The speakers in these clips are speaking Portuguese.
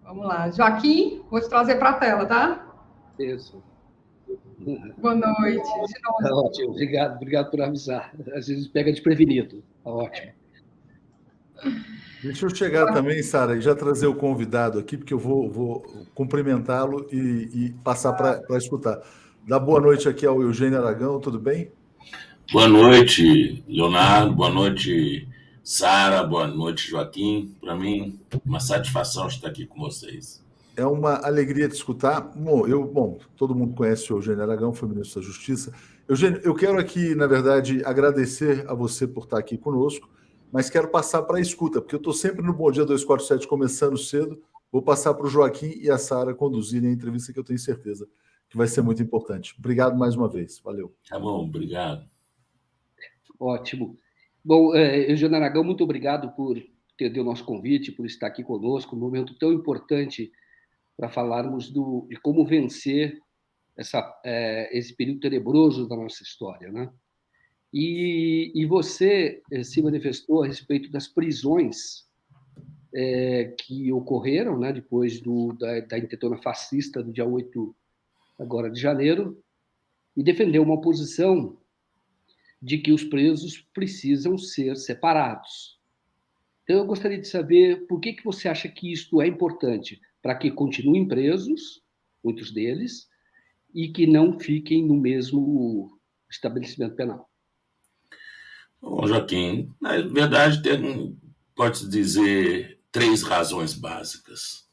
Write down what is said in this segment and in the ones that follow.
Vamos lá. Joaquim, vou te trazer para a tela, tá? Isso. Boa noite. De Tá novo. ótimo, obrigado por avisar. Às vezes pega desprevenido. Tá ótimo. Deixa eu chegar também, Sara, e já trazer o convidado aqui, porque eu vou cumprimentá-lo e passar para escutar. Dá boa noite aqui ao Eugênio Aragão, tudo bem? Boa noite, Leonardo. Boa noite, Sara. Boa noite, Joaquim. Para mim, uma satisfação estar aqui com vocês. É uma alegria te escutar. Bom, todo mundo conhece o Eugênio Aragão, foi ministro da Justiça. Eugênio, eu quero aqui, na verdade, agradecer a você por estar aqui conosco, mas quero passar para a escuta, porque eu estou sempre no Bom Dia 247 começando cedo. Vou passar para o Joaquim e a Sara conduzirem a entrevista, que eu tenho certeza que vai ser muito importante. Obrigado mais uma vez. Valeu. Tá bom, obrigado. Ótimo. Bom, Eugênio Aragão, muito obrigado por atender o nosso convite, por estar aqui conosco, num momento tão importante para falarmos de como vencer esse período tenebroso da nossa história, né? E você se manifestou a respeito das prisões que ocorreram, né, depois da intentona fascista do dia 8 agora de janeiro, e defendeu uma posição de que os presos precisam ser separados. Então, eu gostaria de saber por que você acha que isto é importante, para que continuem presos, muitos deles, e que não fiquem no mesmo estabelecimento penal. Bom, Joaquim, na verdade, pode-se dizer 3 razões básicas.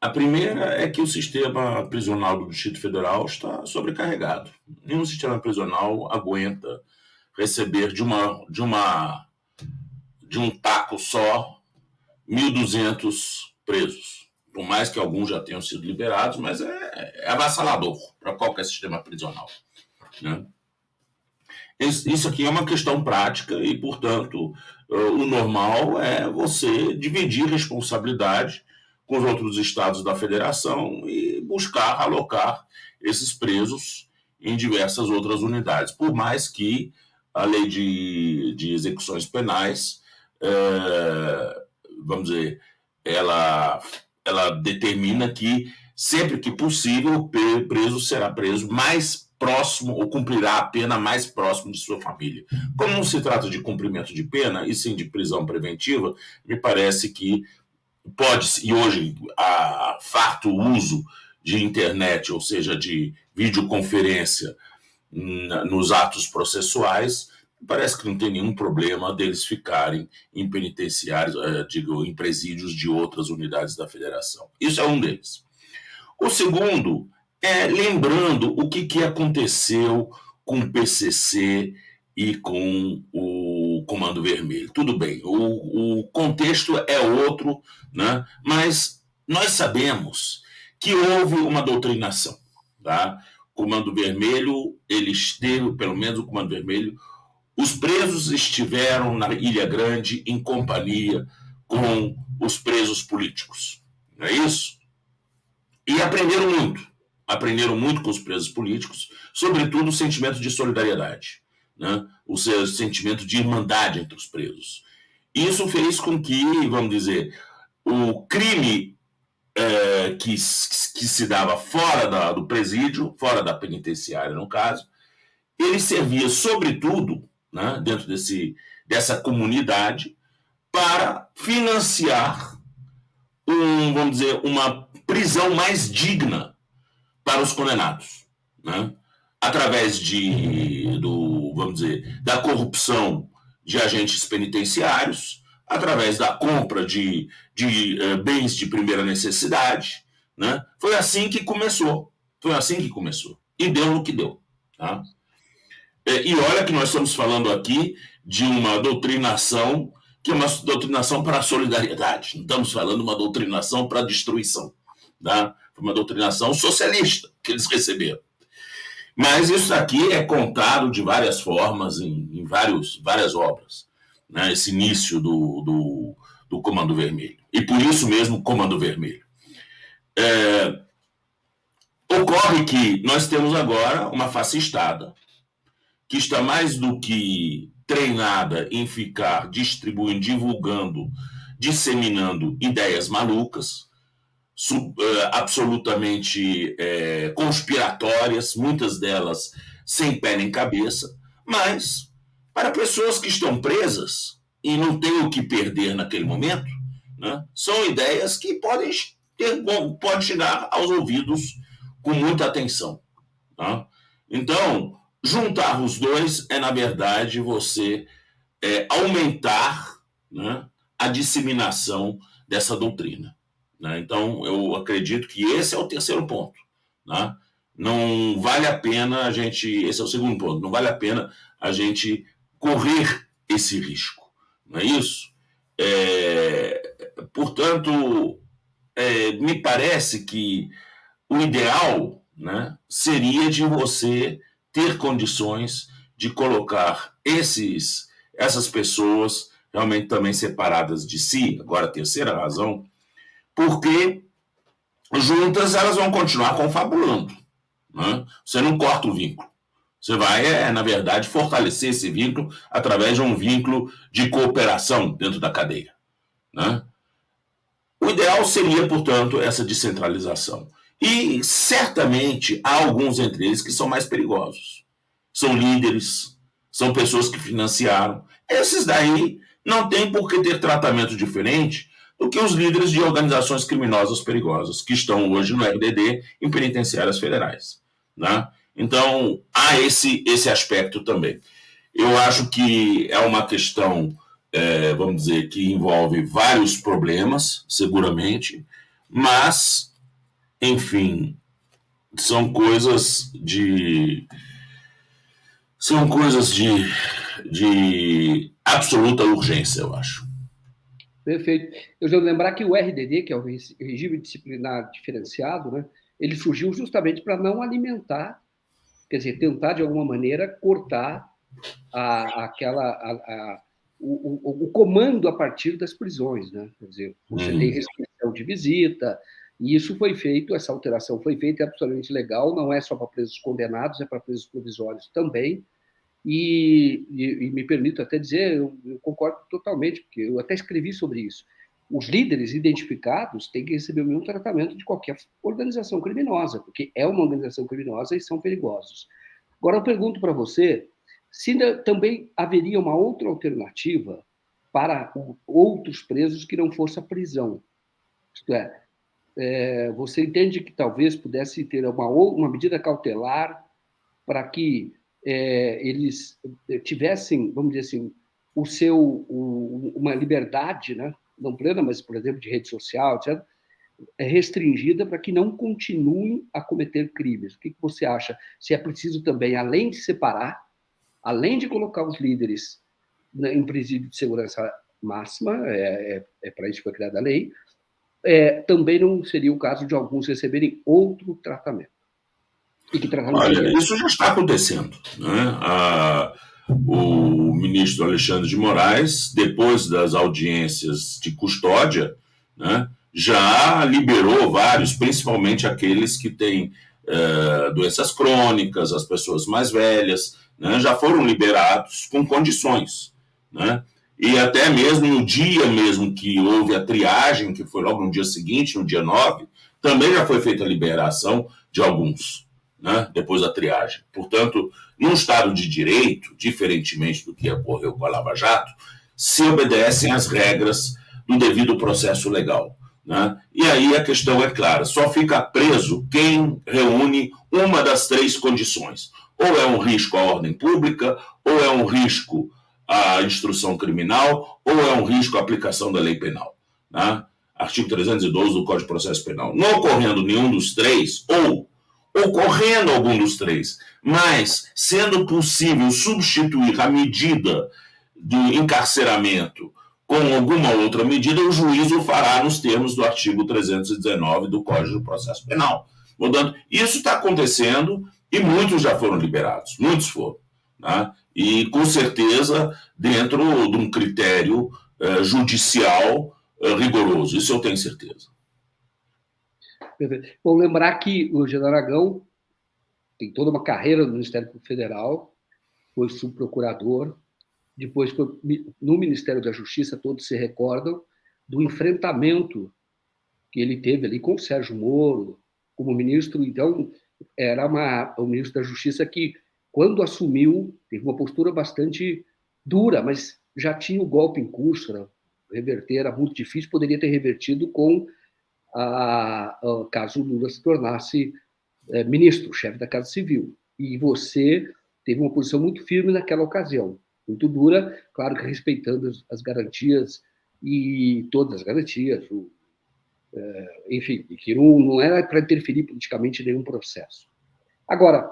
A primeira é que o sistema prisional do Distrito Federal está sobrecarregado. Nenhum sistema prisional aguenta receber de um taco só 1.200 presos. Por mais que alguns já tenham sido liberados, mas é avassalador para qualquer sistema prisional, né? Isso aqui é uma questão prática e, portanto, o normal é você dividir responsabilidade com os outros estados da federação e buscar alocar esses presos em diversas outras unidades, por mais que a lei de execuções penais, vamos dizer, ela determina que sempre que possível o preso será preso mais próximo ou cumprirá a pena mais próximo de sua família. Como não se trata de cumprimento de pena, e sim de prisão preventiva, me parece que pode-se, e hoje a farto uso de internet, ou seja, de videoconferência nos atos processuais, parece que não tem nenhum problema deles ficarem em penitenciários, em presídios de outras unidades da federação. Isso é um deles. O segundo é lembrando o que aconteceu com o PCC e com o Comando Vermelho. Tudo bem, o contexto é outro, né? Mas nós sabemos que houve uma doutrinação, tá? O Comando Vermelho, ele esteve, pelo menos o Comando Vermelho, os presos estiveram na Ilha Grande em companhia com os presos políticos, não é isso? E aprenderam muito com os presos políticos, sobretudo o sentimento de solidariedade, né? O seu sentimento de irmandade entre os presos. Isso fez com que, vamos dizer, o crime que se dava fora do presídio, fora da penitenciária, no caso, ele servia, sobretudo, né, dentro dessa comunidade, para financiar vamos dizer, uma prisão mais digna para os condenados, né? Através vamos dizer, da corrupção de agentes penitenciários, através da compra de bens de primeira necessidade, né? Foi assim que começou. E deu no que deu, tá? E olha que nós estamos falando aqui de uma doutrinação que é uma doutrinação para a solidariedade. Não estamos falando de uma doutrinação para a destruição, tá? Foi uma doutrinação socialista que eles receberam. Mas isso aqui é contado de várias formas em várias obras, né? Esse início do Comando Vermelho. E por isso mesmo, Comando Vermelho. Ocorre que nós temos agora uma fascistada que está mais do que treinada em ficar distribuindo, divulgando disseminando ideias malucas, absolutamente conspiratórias, muitas delas sem pé nem cabeça, mas para pessoas que estão presas e não têm o que perder naquele momento, né, são ideias que podem chegar aos ouvidos com muita atenção. Tá? Então, juntar os dois na verdade, você aumentar, né, a disseminação dessa doutrina. Né? Então, eu acredito que esse é o terceiro ponto. Né? Não vale a pena a gente... Esse é o segundo ponto. Não vale a pena a gente correr esse risco. Não é isso? Portanto, me parece que o ideal, né, seria de você ter condições de colocar essas pessoas realmente também separadas de si. Agora, a terceira razão, porque juntas elas vão continuar confabulando. Né? Você não corta o vínculo. Você vai, na verdade, fortalecer esse vínculo através de um vínculo de cooperação dentro da cadeia. Né? O ideal seria, portanto, essa descentralização. E, certamente, há alguns entre eles que são mais perigosos. São líderes, são pessoas que financiaram. Esses daí não tem por que ter tratamento diferente do que os líderes de organizações criminosas perigosas, que estão hoje no RDD em penitenciárias federais. Né? Então, há esse aspecto também. Eu acho que é uma questão, vamos dizer, que envolve vários problemas, seguramente, mas, enfim, são coisas de absoluta urgência, eu acho. Perfeito. Eu devo lembrar que o RDD, que é o Regime Disciplinar Diferenciado, né, ele surgiu justamente para não alimentar, quer dizer, tentar, de alguma maneira, cortar o comando a partir das prisões. Né? Quer dizer, você tem restrição de visita, e isso foi feito, essa alteração foi feita, é absolutamente legal, não é só para presos condenados, é para presos provisórios também. E me permito até dizer, eu concordo totalmente, porque eu até escrevi sobre isso. Os líderes identificados têm que receber o mesmo tratamento de qualquer organização criminosa, porque é uma organização criminosa e são perigosos. Agora, eu pergunto para você se também haveria uma outra alternativa para outros presos que não fosse a prisão. Isto é, você entende que talvez pudesse ter uma medida cautelar para que eles tivessem, vamos dizer assim, uma liberdade, né? Não plena, mas, por exemplo, de rede social, etc., restringida para que não continuem a cometer crimes. O que você acha? Se é preciso também, além de separar, além de colocar os líderes em presídio de segurança máxima, para isso que foi criada a lei, também não seria o caso de alguns receberem outro tratamento. Olha, isso já está acontecendo. Né? O ministro Alexandre de Moraes, depois das audiências de custódia, né, já liberou vários, principalmente aqueles que têm doenças crônicas, as pessoas mais velhas, né, já foram liberados com condições. Né? E até mesmo no dia mesmo que houve a triagem, que foi logo no dia seguinte, no dia 9, também já foi feita a liberação de alguns. Né, depois da triagem. Portanto, num Estado de Direito, diferentemente do que ocorreu com a Lava Jato, se obedecem às regras do devido processo legal. Né? E aí a questão é clara, só fica preso quem reúne uma das três condições. Ou é um risco à ordem pública, ou é um risco à instrução criminal, ou é um risco à aplicação da lei penal. Né? Artigo 312 do Código de Processo Penal. Não ocorrendo nenhum dos três, ou ocorrendo algum dos três, mas sendo possível substituir a medida do encarceramento com alguma outra medida, o juiz o fará nos termos do artigo 319 do Código de Processo Penal. Portanto, isso está acontecendo e muitos já foram liberados, muitos foram. Né? E, com certeza, dentro de um critério judicial rigoroso, isso eu tenho certeza. Bom, lembrar que o general Aragão tem toda uma carreira no Ministério Federal, foi subprocurador, depois foi no Ministério da Justiça, todos se recordam, do enfrentamento que ele teve ali com o Sérgio Moro, como ministro. Então, era o ministro da Justiça que, quando assumiu, teve uma postura bastante dura, mas já tinha o golpe em curso, reverter era muito difícil, poderia ter revertido com caso Lula se tornasse ministro, chefe da Casa Civil. E você teve uma posição muito firme naquela ocasião, muito dura, claro que respeitando as garantias e todas as garantias, enfim, que não era para interferir politicamente em nenhum processo. Agora,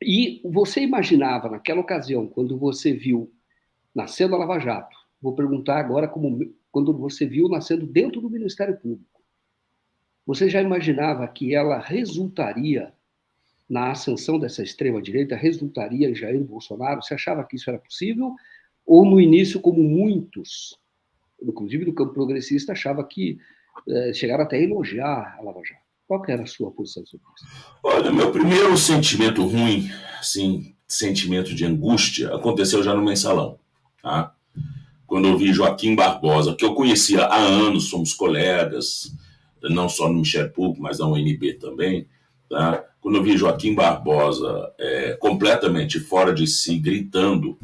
e você imaginava naquela ocasião, quando você viu nascendo a Lava Jato, vou perguntar agora quando você viu nascendo dentro do Ministério Público, você já imaginava que ela resultaria na ascensão dessa extrema-direita, resultaria em Jair Bolsonaro? Você achava que isso era possível? Ou no início, como muitos, inclusive do campo progressista, achava que chegaram até a elogiar a Lava Jato? Qual que era a sua posição sobre isso? Olha, meu primeiro sentimento ruim, assim, sentimento de angústia, aconteceu já no Mensalão, tá? Quando eu vi Joaquim Barbosa, que eu conhecia há anos, somos colegas, não só no Ministério Público, mas na UNB também, tá? Quando eu vi Joaquim Barbosa completamente fora de si, gritando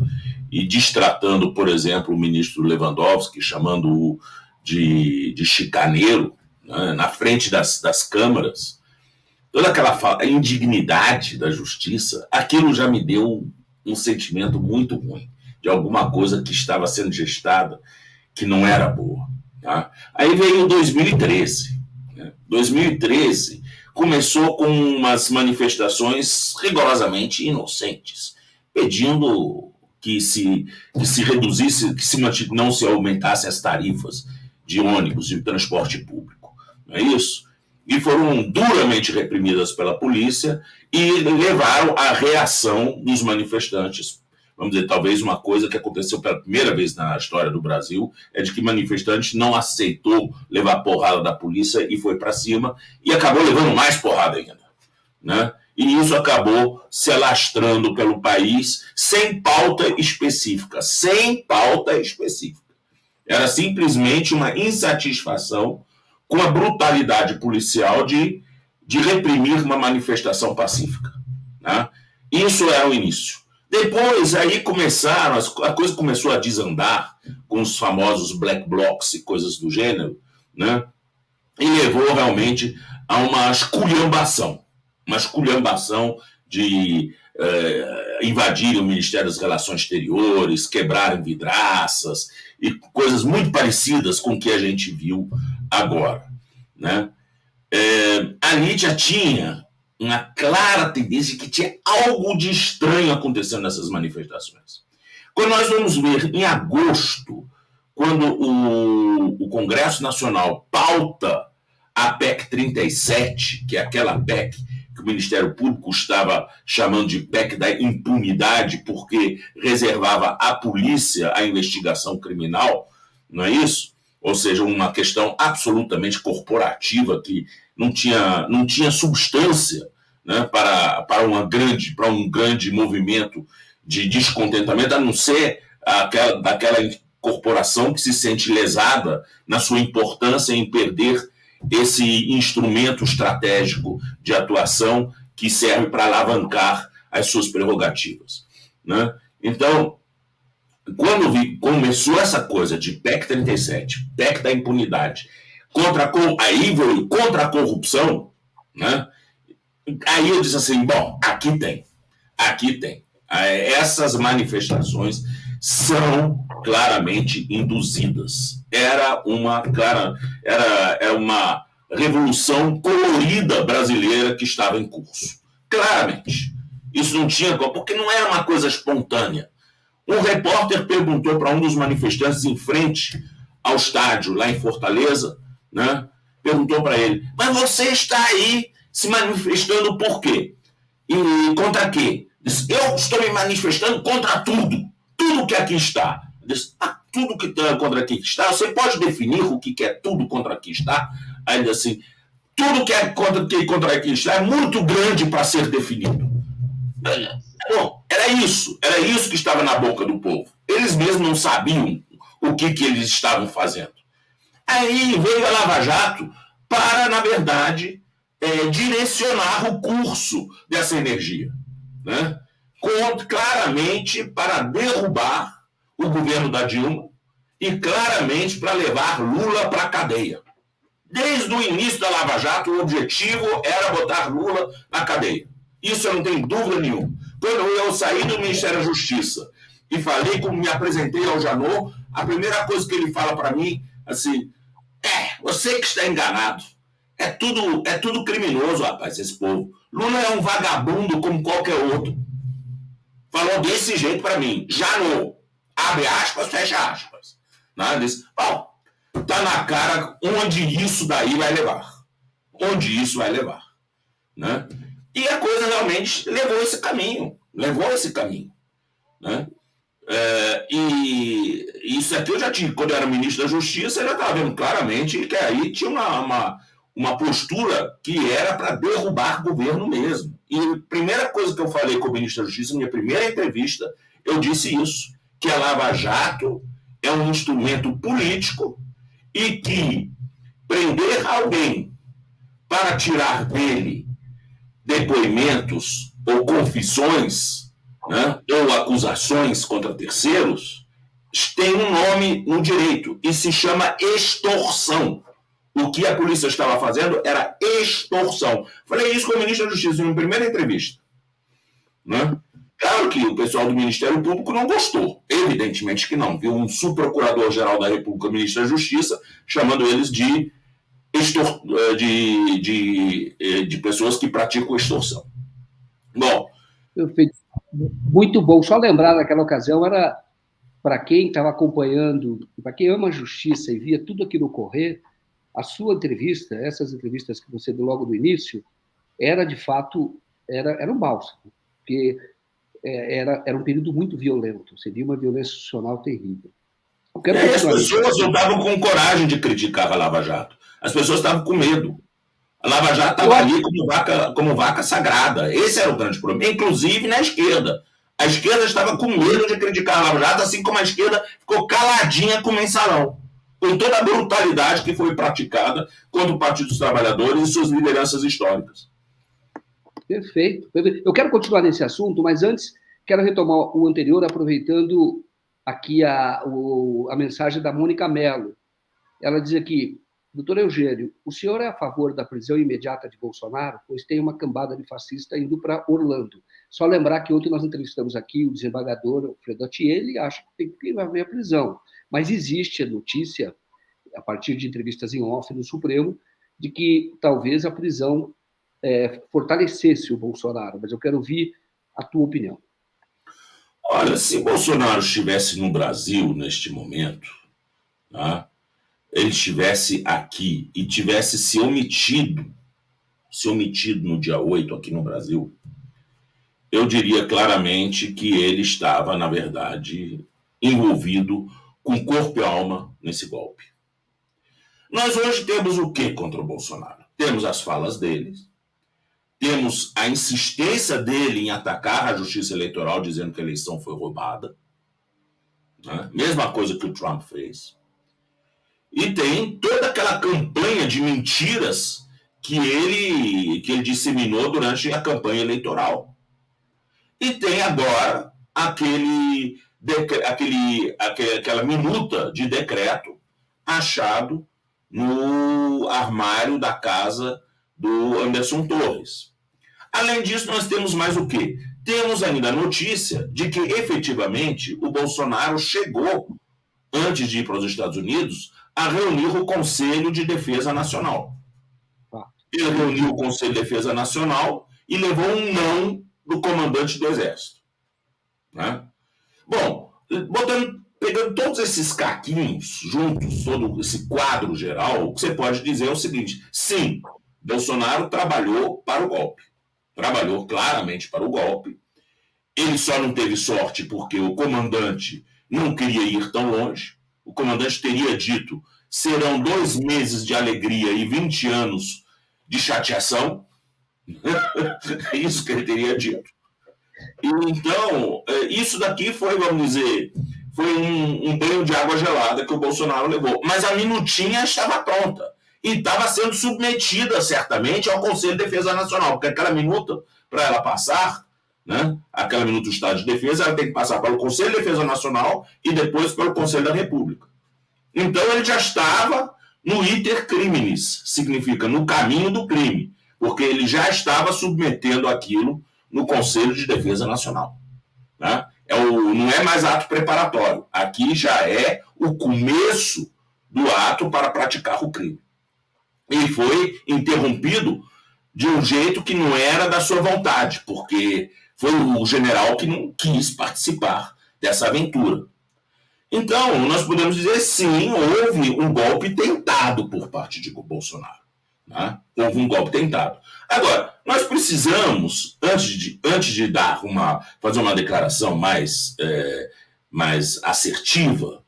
e destratando, por exemplo, o ministro Lewandowski, chamando-o de chicaneiro, né, na frente das câmaras, toda aquela indignidade da justiça, aquilo já me deu um sentimento muito ruim, de alguma coisa que estava sendo gestada que não era boa. Tá? Aí veio 2013. 2013 começou com umas manifestações rigorosamente inocentes, pedindo que se reduzisse, não se aumentasse as tarifas de ônibus e transporte público. Não é isso? E foram duramente reprimidas pela polícia e levaram à reação dos manifestantes. Vamos dizer, talvez uma coisa que aconteceu pela primeira vez na história do Brasil é de que manifestante não aceitou levar porrada da polícia e foi para cima e acabou levando mais porrada ainda, né? E isso acabou se alastrando pelo país sem pauta específica, Era simplesmente uma insatisfação com a brutalidade policial de reprimir uma manifestação pacífica, né? Isso era o início. Depois, aí a coisa começou a desandar com os famosos black blocs e coisas do gênero, né? E levou realmente a uma esculhambação de invadirem o Ministério das Relações Exteriores, quebrarem vidraças e coisas muito parecidas com o que a gente viu agora, né? Ali já tinha uma clara tendência que tinha algo de estranho acontecendo nessas manifestações. Quando nós vamos ver em agosto, quando o Congresso Nacional pauta a PEC 37, que é aquela PEC que o Ministério Público estava chamando de PEC da impunidade, porque reservava à polícia a investigação criminal, não é isso? Ou seja, uma questão absolutamente corporativa que não tinha substância, né, para um grande movimento de descontentamento, a não ser daquela corporação que se sente lesada na sua importância em perder esse instrumento estratégico de atuação que serve para alavancar as suas prerrogativas, né? Então, quando começou essa coisa de PEC 37, PEC da impunidade, contra a corrupção, né? Aí eu disse assim, bom, aqui tem. Essas manifestações são claramente induzidas. Era uma revolução colorida brasileira que estava em curso. Claramente. Isso não tinha, porque não era uma coisa espontânea. Um repórter perguntou para um dos manifestantes em frente ao estádio, lá em Fortaleza, né? Perguntou para ele, mas você está aí se manifestando por quê? E contra quê? Disse, eu estou me manifestando contra tudo que aqui está. Disse, tudo que contra aqui está, você pode definir o que é tudo contra aqui está? Aí ele disse assim, tudo que é contra aqui está é muito grande para ser definido. Bom, era isso que estava na boca do povo. Eles mesmos não sabiam o que eles estavam fazendo. Aí veio a Lava Jato para, na verdade, direcionar o curso dessa energia, né? Claramente para derrubar o governo da Dilma e claramente para levar Lula para a cadeia. Desde o início da Lava Jato, o objetivo era botar Lula na cadeia. Isso eu não tenho dúvida nenhuma. Quando eu saí do Ministério da Justiça e falei, como me apresentei ao Janot, a primeira coisa que ele fala para mim, assim, você que está enganado. É tudo criminoso, rapaz, esse povo. Lula é um vagabundo como qualquer outro. Falou desse jeito para mim. Janot, abre aspas, fecha aspas. Nada disso. Bom, tá na cara onde isso daí vai levar. Onde isso vai levar. Né? E a coisa realmente levou esse caminho. Né? E isso aqui eu já tinha, quando eu era ministro da Justiça, eu já estava vendo claramente que aí tinha uma postura que era para derrubar o governo mesmo. E a primeira coisa que eu falei com o ministro da Justiça, minha primeira entrevista, eu disse isso, que a Lava Jato é um instrumento político e que prender alguém para tirar dele depoimentos ou confissões, né, ou acusações contra terceiros, tem um nome no direito e se chama extorsão. O que a polícia estava fazendo era extorsão. Falei isso com o ministro da Justiça em uma primeira entrevista. Né? Claro que o pessoal do Ministério Público não gostou. Evidentemente que não. Viu um subprocurador-geral da República, ministro da Justiça, chamando eles de pessoas que praticam extorsão. Bom. Perfeito. Muito bom. Só lembrar, naquela ocasião, era para quem estava acompanhando, para quem ama a justiça e via tudo aquilo ocorrer, a sua entrevista, essas entrevistas que você deu logo no início, era, de fato, era um bálsamo, porque era um período muito violento, seria uma violência institucional terrível. As pessoas não estavam com coragem de criticar a Lava Jato. As pessoas estavam com medo. A Lava Jato estava ali como vaca sagrada. Esse era o grande problema, inclusive na esquerda. A esquerda estava com medo de criticar a Lava Jato, assim como a esquerda ficou caladinha com o mensalão, com toda a brutalidade que foi praticada contra o Partido dos Trabalhadores e suas lideranças históricas. Perfeito. Eu quero continuar nesse assunto, mas antes quero retomar o anterior, aproveitando aqui a mensagem da Mônica Mello. Ela diz aqui: doutor Eugênio, o senhor é a favor da prisão imediata de Bolsonaro, pois tem uma cambada de fascista indo para Orlando. Só lembrar que ontem nós entrevistamos aqui o desembargador Alfredo Atier, ele acha que tem que haver a prisão. Mas existe a notícia, a partir de entrevistas em off no Supremo, de que talvez a prisão fortalecesse o Bolsonaro. Mas eu quero ouvir a tua opinião. Olha, se Bolsonaro estivesse no Brasil neste momento, tá? Ele estivesse aqui e tivesse se omitido no dia 8 aqui no Brasil, eu diria claramente que ele estava, na verdade, envolvido com corpo e alma nesse golpe. Nós hoje temos o que contra o Bolsonaro? Temos as falas dele, temos a insistência dele em atacar a justiça eleitoral, dizendo que a eleição foi roubada, né? Mesma coisa que o Trump fez. E tem toda aquela campanha de mentiras que ele disseminou durante a campanha eleitoral. E tem agora aquela minuta de decreto achado no armário da casa do Anderson Torres. Além disso, nós temos mais o quê? Temos ainda a notícia de que, efetivamente, o Bolsonaro chegou, antes de ir para os Estados Unidos, a reunir o Conselho de Defesa Nacional. Ele reuniu o Conselho de Defesa Nacional e levou um não do comandante do Exército. Né? Bom, pegando todos esses caquinhos juntos, todo esse quadro geral, o que você pode dizer é o seguinte: sim, Bolsonaro trabalhou para o golpe. Trabalhou claramente para o golpe. Ele só não teve sorte porque o comandante não queria ir tão longe. O comandante teria dito: serão 2 meses de alegria e 20 anos de chateação. É isso que ele teria dito. E, então, isso daqui foi, vamos dizer, foi um banho de água gelada que o Bolsonaro levou. Mas a minutinha estava pronta e estava sendo submetida, certamente, ao Conselho de Defesa Nacional, porque aquela minuta, para ela passar, né, aquela minuta do Estado de Defesa, ela tem que passar pelo Conselho de Defesa Nacional e depois pelo Conselho da República. Então, ele já estava no iter criminis, significa no caminho do crime, porque ele já estava submetendo aquilo no Conselho de Defesa Nacional. Né? Não é mais ato preparatório. Aqui já é o começo do ato para praticar o crime. E foi interrompido de um jeito que não era da sua vontade, porque foi o general que não quis participar dessa aventura. Então, nós podemos dizer, sim, houve um golpe tentado por parte de Bolsonaro. Né? Houve um golpe tentado. Agora, nós precisamos, antes de fazer uma declaração mais assertiva,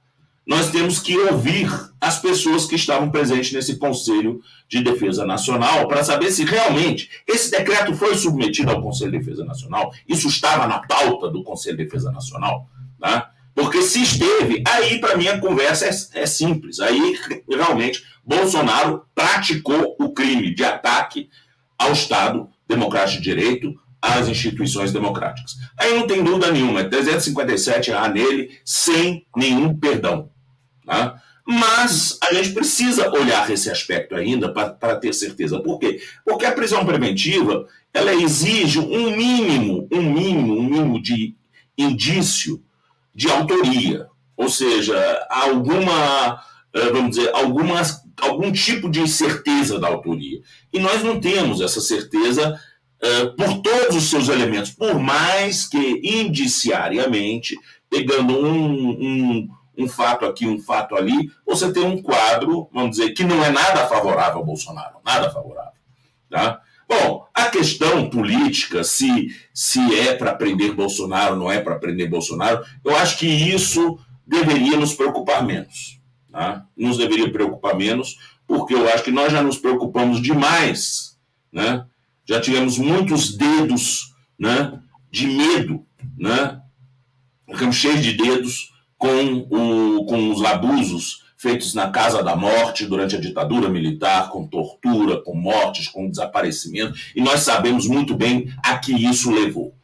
nós temos que ouvir as pessoas que estavam presentes nesse Conselho de Defesa Nacional para saber se realmente esse decreto foi submetido ao Conselho de Defesa Nacional, isso estava na pauta do Conselho de Defesa Nacional, tá? Porque se esteve, aí para mim a conversa é simples, aí realmente Bolsonaro praticou o crime de ataque ao Estado democrático de direito, às instituições democráticas. Aí não tem dúvida nenhuma, é 357A nele, sem nenhum perdão. Tá? Mas a gente precisa olhar esse aspecto ainda para ter certeza. Por quê? Porque a prisão preventiva ela exige um mínimo de indício de autoria, ou seja, algum tipo de certeza da autoria. E nós não temos essa certeza por todos os seus elementos, por mais que indiciariamente, pegando um fato aqui, um fato ali, você tem um quadro, vamos dizer, que não é nada favorável ao Bolsonaro, nada favorável. Tá? Bom, a questão política, se é para prender Bolsonaro, não é para prender Bolsonaro, eu acho que isso deveria nos preocupar menos. Tá? Nos deveria preocupar menos, porque eu acho que nós já nos preocupamos demais, né? Já tivemos muitos dedos, né, de medo, né? Ficamos cheios de dedos com os abusos feitos na Casa da Morte durante a ditadura militar, com tortura, com mortes, com desaparecimento, e nós sabemos muito bem a que isso levou.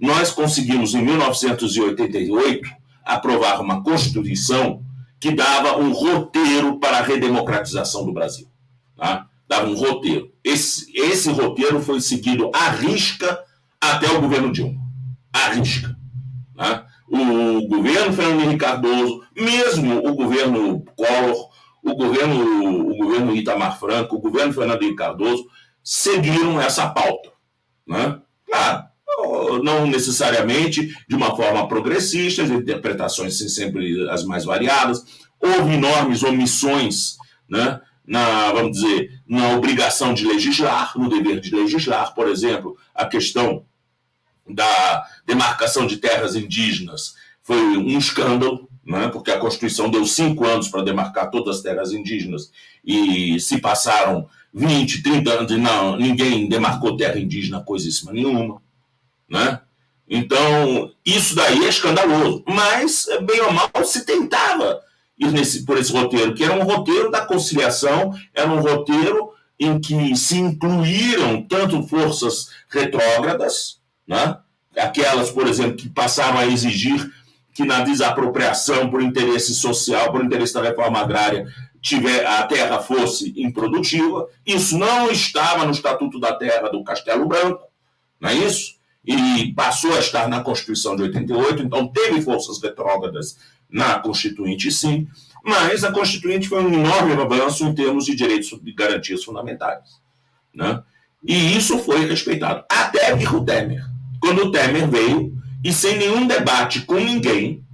Nós conseguimos, em 1988, aprovar uma Constituição que dava um roteiro para a redemocratização do Brasil. Tá? Dava um roteiro. Esse roteiro foi seguido à risca até o governo Dilma. À risca. Tá? O governo Fernando Henrique Cardoso, mesmo o governo Collor, o governo Itamar Franco, o governo Fernando Henrique Cardoso, seguiram essa pauta. Né? Claro, não necessariamente de uma forma progressista, as interpretações sempre as mais variadas, houve enormes omissões, né, vamos dizer, na obrigação de legislar, no dever de legislar, por exemplo, a questão da demarcação de terras indígenas foi um escândalo, né, porque a Constituição deu 5 anos para demarcar todas as terras indígenas e se passaram 20, 30 anos e ninguém demarcou terra indígena coisíssima nenhuma. Né? Então, isso daí é escandaloso. Mas, bem ou mal, se tentava ir por esse roteiro, que era um roteiro da conciliação, era um roteiro em que se incluíram tanto forças retrógradas, né? Aquelas, por exemplo, que passaram a exigir que na desapropriação por interesse social, por interesse da reforma agrária, a terra fosse improdutiva. Isso não estava no Estatuto da Terra do Castelo Branco, não é isso? E passou a estar na Constituição de 88, então teve forças retrógradas na Constituinte, sim, mas a Constituinte foi um enorme avanço em termos de direitos e garantias fundamentais. Né? E isso foi respeitado. Até vir o Temer. Quando o Temer veio, e sem nenhum debate com ninguém,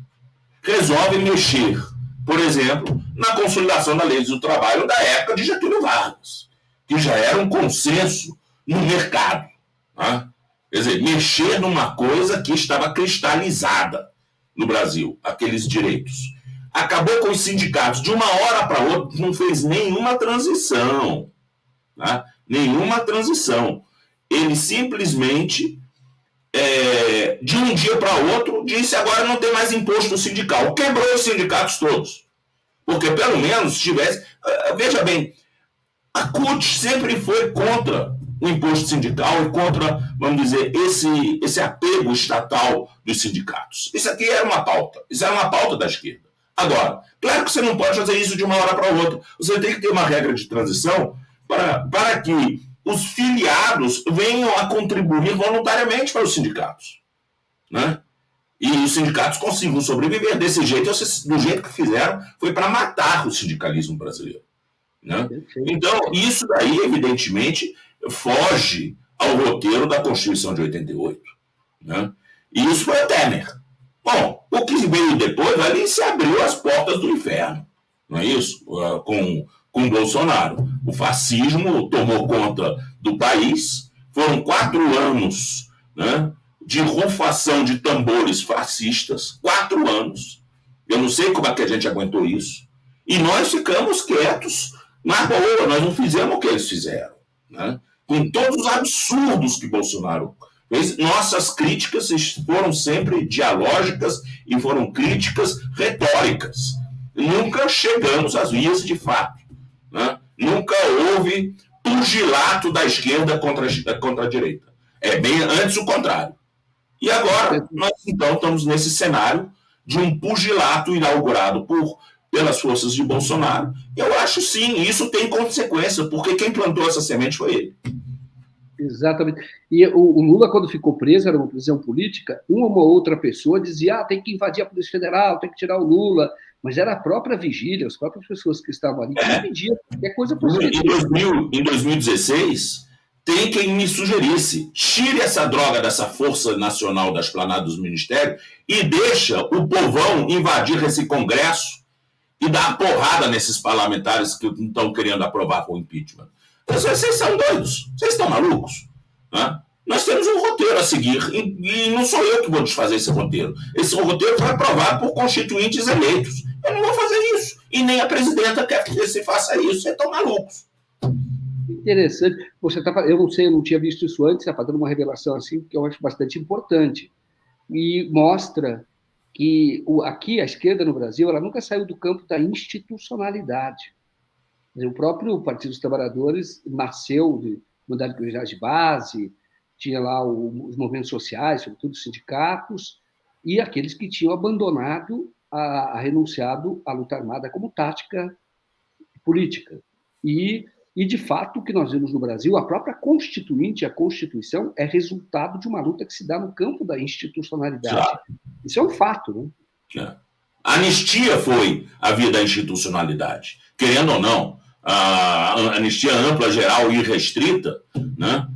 resolve mexer, por exemplo, na consolidação da lei do trabalho da época de Getúlio Vargas, que já era um consenso no mercado. Né? Quer dizer, mexer numa coisa que estava cristalizada no Brasil, aqueles direitos. Acabou com os sindicatos. De uma hora para outra, não fez nenhuma transição. Tá? Nenhuma transição. Ele simplesmente de um dia para outro, disse agora não tem mais imposto sindical. Quebrou os sindicatos todos. Porque pelo menos tivesse... Veja bem, a CUT sempre foi contra o imposto sindical e contra, vamos dizer, esse apego estatal dos sindicatos. Isso aqui era uma pauta. Isso era uma pauta da esquerda. Agora, claro que você não pode fazer isso de uma hora para outra. Você tem que ter uma regra de transição para que os filiados venham a contribuir voluntariamente para os sindicatos, né? E os sindicatos consigam sobreviver desse jeito, do jeito que fizeram, foi para matar o sindicalismo brasileiro, né? Então, isso daí, evidentemente, foge ao roteiro da Constituição de 88, né? E isso foi o Temer. Bom, o que veio depois, ali se abriu as portas do inferno, não é isso? Com o Bolsonaro. O fascismo tomou conta do país, foram 4 anos, né, de rufação de tambores fascistas, 4 anos. Eu não sei como é que a gente aguentou isso. E nós ficamos quietos, na boa, nós não fizemos o que eles fizeram, né? Com todos os absurdos que Bolsonaro fez. Nossas críticas foram sempre dialógicas e foram críticas retóricas. Nunca chegamos às vias de fato, né? Nunca houve pugilato da esquerda contra a direita. É bem antes o contrário. E agora, nós então estamos nesse cenário de um pugilato inaugurado pelas forças de Bolsonaro. Eu acho sim, isso tem consequência, porque quem plantou essa semente foi ele. Exatamente. E o Lula, quando ficou preso, era uma prisão política, uma ou outra pessoa dizia, tem que invadir a Polícia Federal, tem que tirar o Lula, mas era a própria vigília, as próprias pessoas que estavam ali, que pediam qualquer coisa possível. Em 2016, tem quem me sugerisse, tire essa droga dessa Força Nacional da Esplanada dos Ministérios e deixa o povão invadir esse Congresso e dar uma porrada nesses parlamentares que estão querendo aprovar com o impeachment. Vocês são doidos, vocês estão malucos, né? Nós temos um roteiro a seguir e não sou eu que vou desfazer esse roteiro. Esse roteiro foi aprovado por constituintes eleitos. Eu não vou fazer isso. E nem a presidenta quer que se faça isso. Vocês estão malucos. Interessante. Eu não sei, eu não tinha visto isso antes, está fazendo uma revelação assim que eu acho bastante importante. E mostra que aqui a esquerda no Brasil ela nunca saiu do campo da institucionalidade. O próprio Partido dos Trabalhadores nasceu de unidade de base, tinha lá os movimentos sociais, sobretudo os sindicatos, e aqueles que tinham abandonado, renunciado à luta armada como tática política. E, de fato, o que nós vemos no Brasil, a própria Constituinte, a Constituição, é resultado de uma luta que se dá no campo da institucionalidade. Claro. Isso é um fato, né? A anistia foi a via da institucionalidade. Querendo ou não, a anistia ampla, geral e irrestrita, né,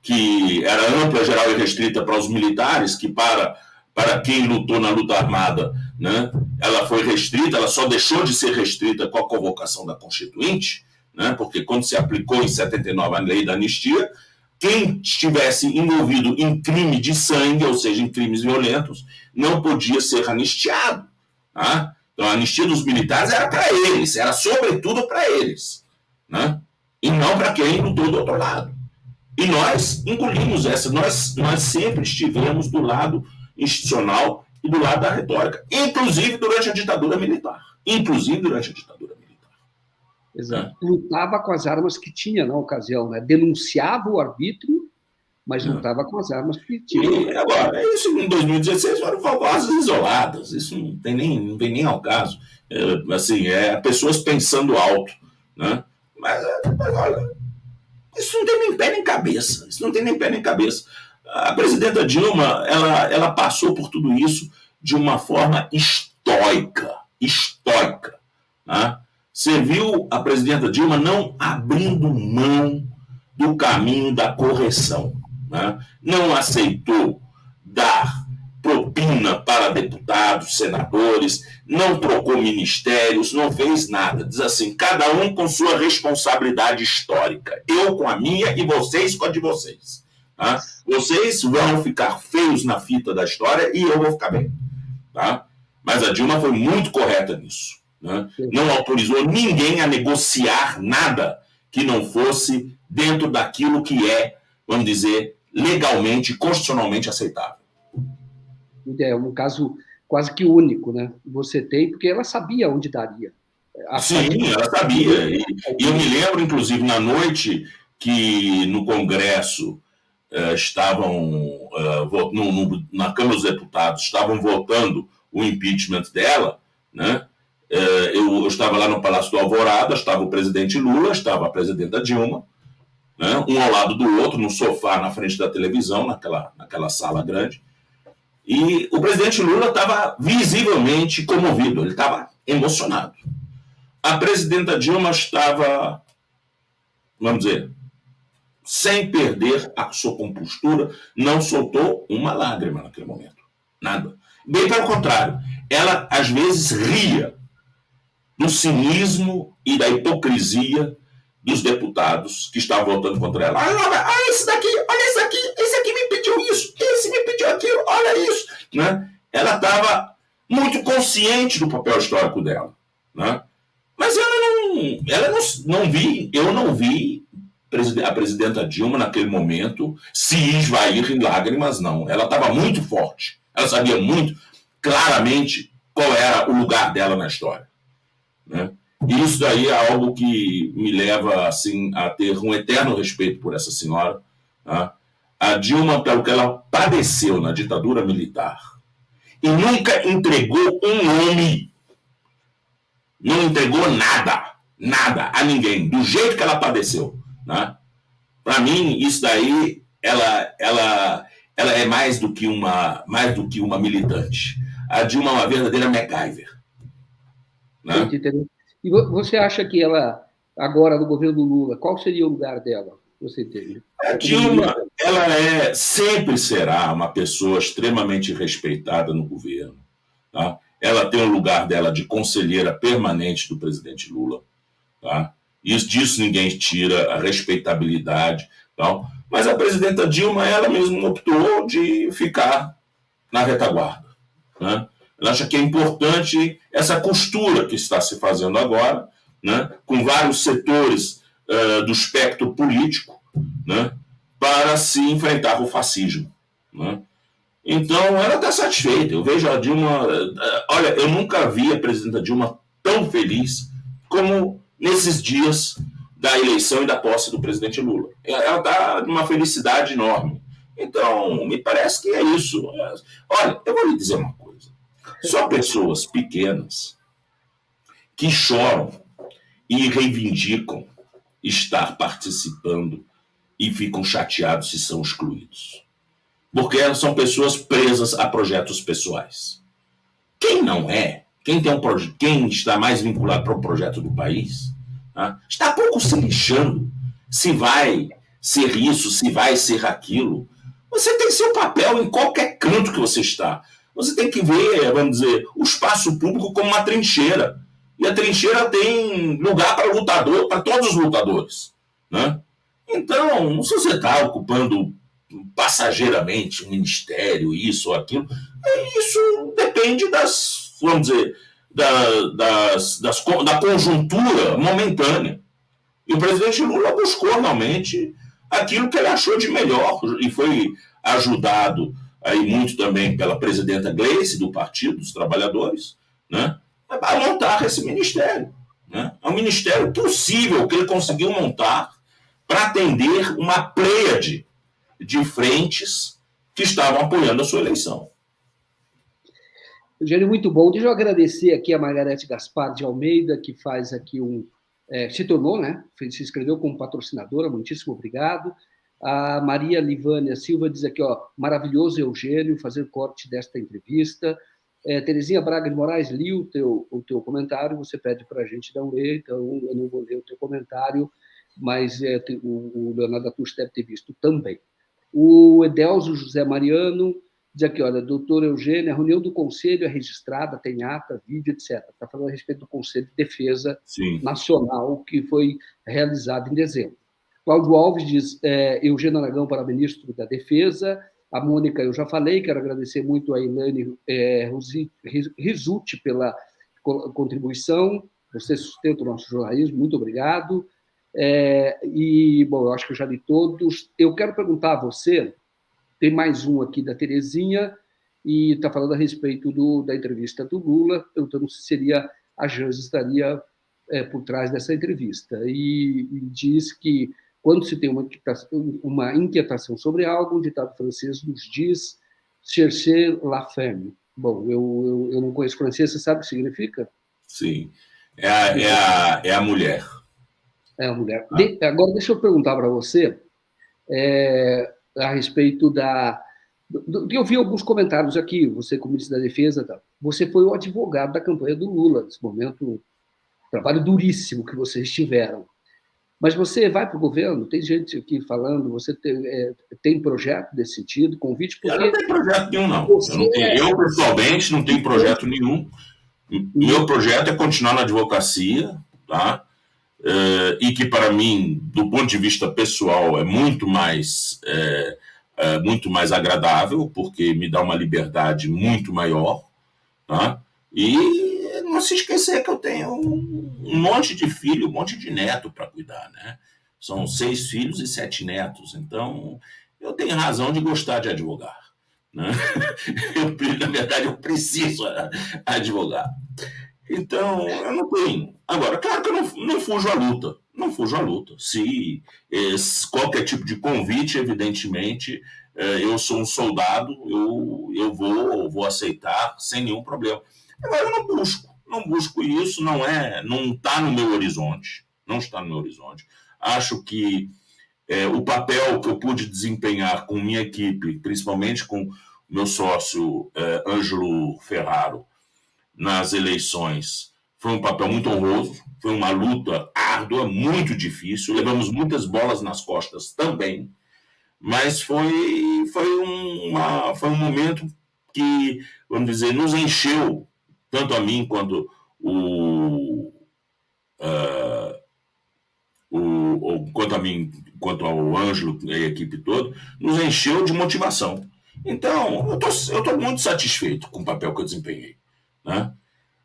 que era ampla, geral e restrita para os militares, que para quem lutou na luta armada, né, ela foi restrita, ela só deixou de ser restrita com a convocação da Constituinte, né, porque quando se aplicou em 79 a lei da anistia, quem estivesse envolvido em crime de sangue, ou seja, em crimes violentos, não podia ser anistiado, tá? Então, a anistia dos militares era para eles, era sobretudo para eles, né? E não para quem lutou do outro lado. E nós engolimos essa, nós sempre estivemos do lado institucional e do lado da retórica, inclusive durante a ditadura militar. Exato. Lutava com as armas que tinha na ocasião, né? Denunciava o arbítrio, mas lutava com as armas que tinha. E agora, isso em 2016 foram vozes isoladas, isso não vem nem ao caso. Pessoas pensando alto, né? Mas olha, isso não tem nem pé nem cabeça. A presidenta Dilma, ela passou por tudo isso de uma forma estoica, né? Você viu a presidenta Dilma não abrindo mão do caminho da correção, né? Não aceitou dar propina para deputados, senadores, não trocou ministérios, não fez nada. Diz assim, cada um com sua responsabilidade histórica. Eu com a minha e vocês com a de vocês. Tá? Vocês vão ficar feios na fita da história e eu vou ficar bem. Tá? Mas a Dilma foi muito correta nisso, né? Não autorizou ninguém a negociar nada que não fosse dentro daquilo que é, vamos dizer, legalmente, constitucionalmente aceitável. É um caso quase que único, né? Você tem, porque ela sabia onde daria. Sim, ela sabia. E eu me lembro, inclusive, na noite que no Congresso estavam, na Câmara dos Deputados, estavam votando o impeachment dela, né? Eu estava lá no Palácio do Alvorada, estava o presidente Lula, estava a presidenta Dilma, né? Um ao lado do outro, no sofá, na frente da televisão, naquela sala grande. E o presidente Lula estava visivelmente comovido, ele estava emocionado. A presidenta Dilma estava, vamos dizer, sem perder a sua compostura, não soltou uma lágrima naquele momento. Nada. Bem pelo contrário, ela às vezes ria do cinismo e da hipocrisia dos deputados que estavam votando contra ela. Olha esse daqui, olha esse aqui, esse aqui me pediu isso, esse me pediu aquilo, olha isso. Né? Ela estava muito consciente do papel histórico dela. Né? Mas eu não vi a presidenta Dilma, naquele momento, se esvair em lágrimas, não. Ela estava muito forte. Ela sabia muito claramente qual era o lugar dela na história. Né? E isso daí é algo que me leva assim, a ter um eterno respeito por essa senhora. Tá? A Dilma, pelo que ela padeceu na ditadura militar, e nunca entregou um nome, não entregou nada a ninguém, do jeito que ela padeceu. Né? Para mim, isso daí, ela é mais do que uma militante. A Dilma é uma verdadeira MacGyver. Né? E você acha que ela, agora no governo Lula, qual seria o lugar dela? Você entende? A Dilma, ela sempre será uma pessoa extremamente respeitada no governo. Tá? Ela tem o lugar dela de conselheira permanente do presidente Lula. Tá? Disso ninguém tira a respeitabilidade. Tá? Mas a presidenta Dilma, ela mesma optou de ficar na retaguarda. Né? Ela acha que é importante essa costura que está se fazendo agora, né? Com vários setores do espectro político, né? Para se enfrentar o fascismo. Né? Então, ela está satisfeita. Eu vejo a Dilma... Olha, eu nunca vi a presidenta Dilma tão feliz como nesses dias da eleição e da posse do presidente Lula. Ela está numa felicidade enorme. Então, me parece que é isso. Olha, eu vou lhe dizer uma coisa. Só pessoas pequenas que choram e reivindicam estar participando e ficam chateados se são excluídos. Porque elas são pessoas presas a projetos pessoais. Quem não é, quem está mais vinculado para o projeto do país, tá? Está pouco se lixando se vai ser isso, se vai ser aquilo. Você tem seu papel em qualquer canto que você está. Você tem que ver, vamos dizer, o espaço público como uma trincheira. E a trincheira tem lugar para lutador, para todos os lutadores. Né? Então, se você está ocupando passageiramente um ministério, isso ou aquilo, isso depende vamos dizer, da conjuntura momentânea. E o presidente Lula buscou realmente aquilo que ele achou de melhor e foi ajudado aí muito também pela presidenta Gleice, do Partido dos Trabalhadores, né, a montar esse ministério. Né? É um ministério possível que ele conseguiu montar para atender uma pleiade de frentes que estavam apoiando a sua eleição. Eugênio, muito bom. Deixa eu agradecer aqui a Margarete Gaspar de Almeida, que faz aqui se tornou, né? Se inscreveu como patrocinadora, muitíssimo obrigado. A Maria Livânia Silva diz aqui, ó, maravilhoso Eugênio, fazer corte desta entrevista. Terezinha Braga de Moraes, li o teu comentário, você pede para a gente não ler, então eu não vou ler o teu comentário, mas o Leonardo Atush deve ter visto também. O Edelso José Mariano diz aqui, olha, doutor Eugênio, a reunião do Conselho é registrada, tem ata, vídeo, etc. Está falando a respeito do Conselho de Defesa Nacional, que foi realizado em dezembro. Cláudio Alves diz, Eugênio Aragão para ministro da Defesa. A Mônica, eu já falei, quero agradecer muito a Ilane Risuti pela contribuição. Você sustenta o nosso jornalismo, muito obrigado. Bom, eu acho que eu já li todos. Eu quero perguntar a você, Tem mais um aqui da Terezinha, e está falando a respeito da entrevista do Lula, perguntando se seria a Janja estaria por trás dessa entrevista. E diz que, quando se tem uma inquietação sobre algo, um ditado francês nos diz chercher la femme. Bom, eu não conheço francês, você sabe o que significa? Sim, é a mulher. É a mulher. Agora, deixa eu perguntar para você a respeito eu vi alguns comentários aqui, você como ministro da Defesa, tá? Você foi o advogado da campanha do Lula, nesse momento, trabalho duríssimo que vocês tiveram. Mas você vai para o governo? Tem gente aqui falando, você tem projeto nesse sentido, convite? Porque eu não tenho projeto nenhum, não. Eu, pessoalmente, não tenho projeto nenhum. Meu projeto é continuar na advocacia, tá? E que, para mim, do ponto de vista pessoal, é muito mais agradável, porque me dá uma liberdade muito maior, tá? E não se esquecer que eu tenho um monte de filho, um monte de neto para cuidar, né? São 6 filhos e 7 netos, então eu tenho razão de gostar de advogar, né? Na verdade, eu preciso advogar. Então, eu não tenho. Agora, claro que eu não fujo à luta. Não fujo à luta. Se qualquer tipo de convite, evidentemente, eu sou um soldado, eu vou aceitar sem nenhum problema. Agora, eu não busco isso, não está no meu horizonte. Não está no meu horizonte. Acho que o papel que eu pude desempenhar com minha equipe, principalmente com meu sócio Ângelo Ferraro, nas eleições, foi um papel muito honroso, foi uma luta árdua, muito difícil, levamos muitas bolas nas costas também, mas foi um momento que, vamos dizer, nos encheu, tanto a mim quanto quanto ao Ângelo e a equipe toda, nos encheu de motivação. Então, eu estou muito satisfeito com o papel que eu desempenhei, né?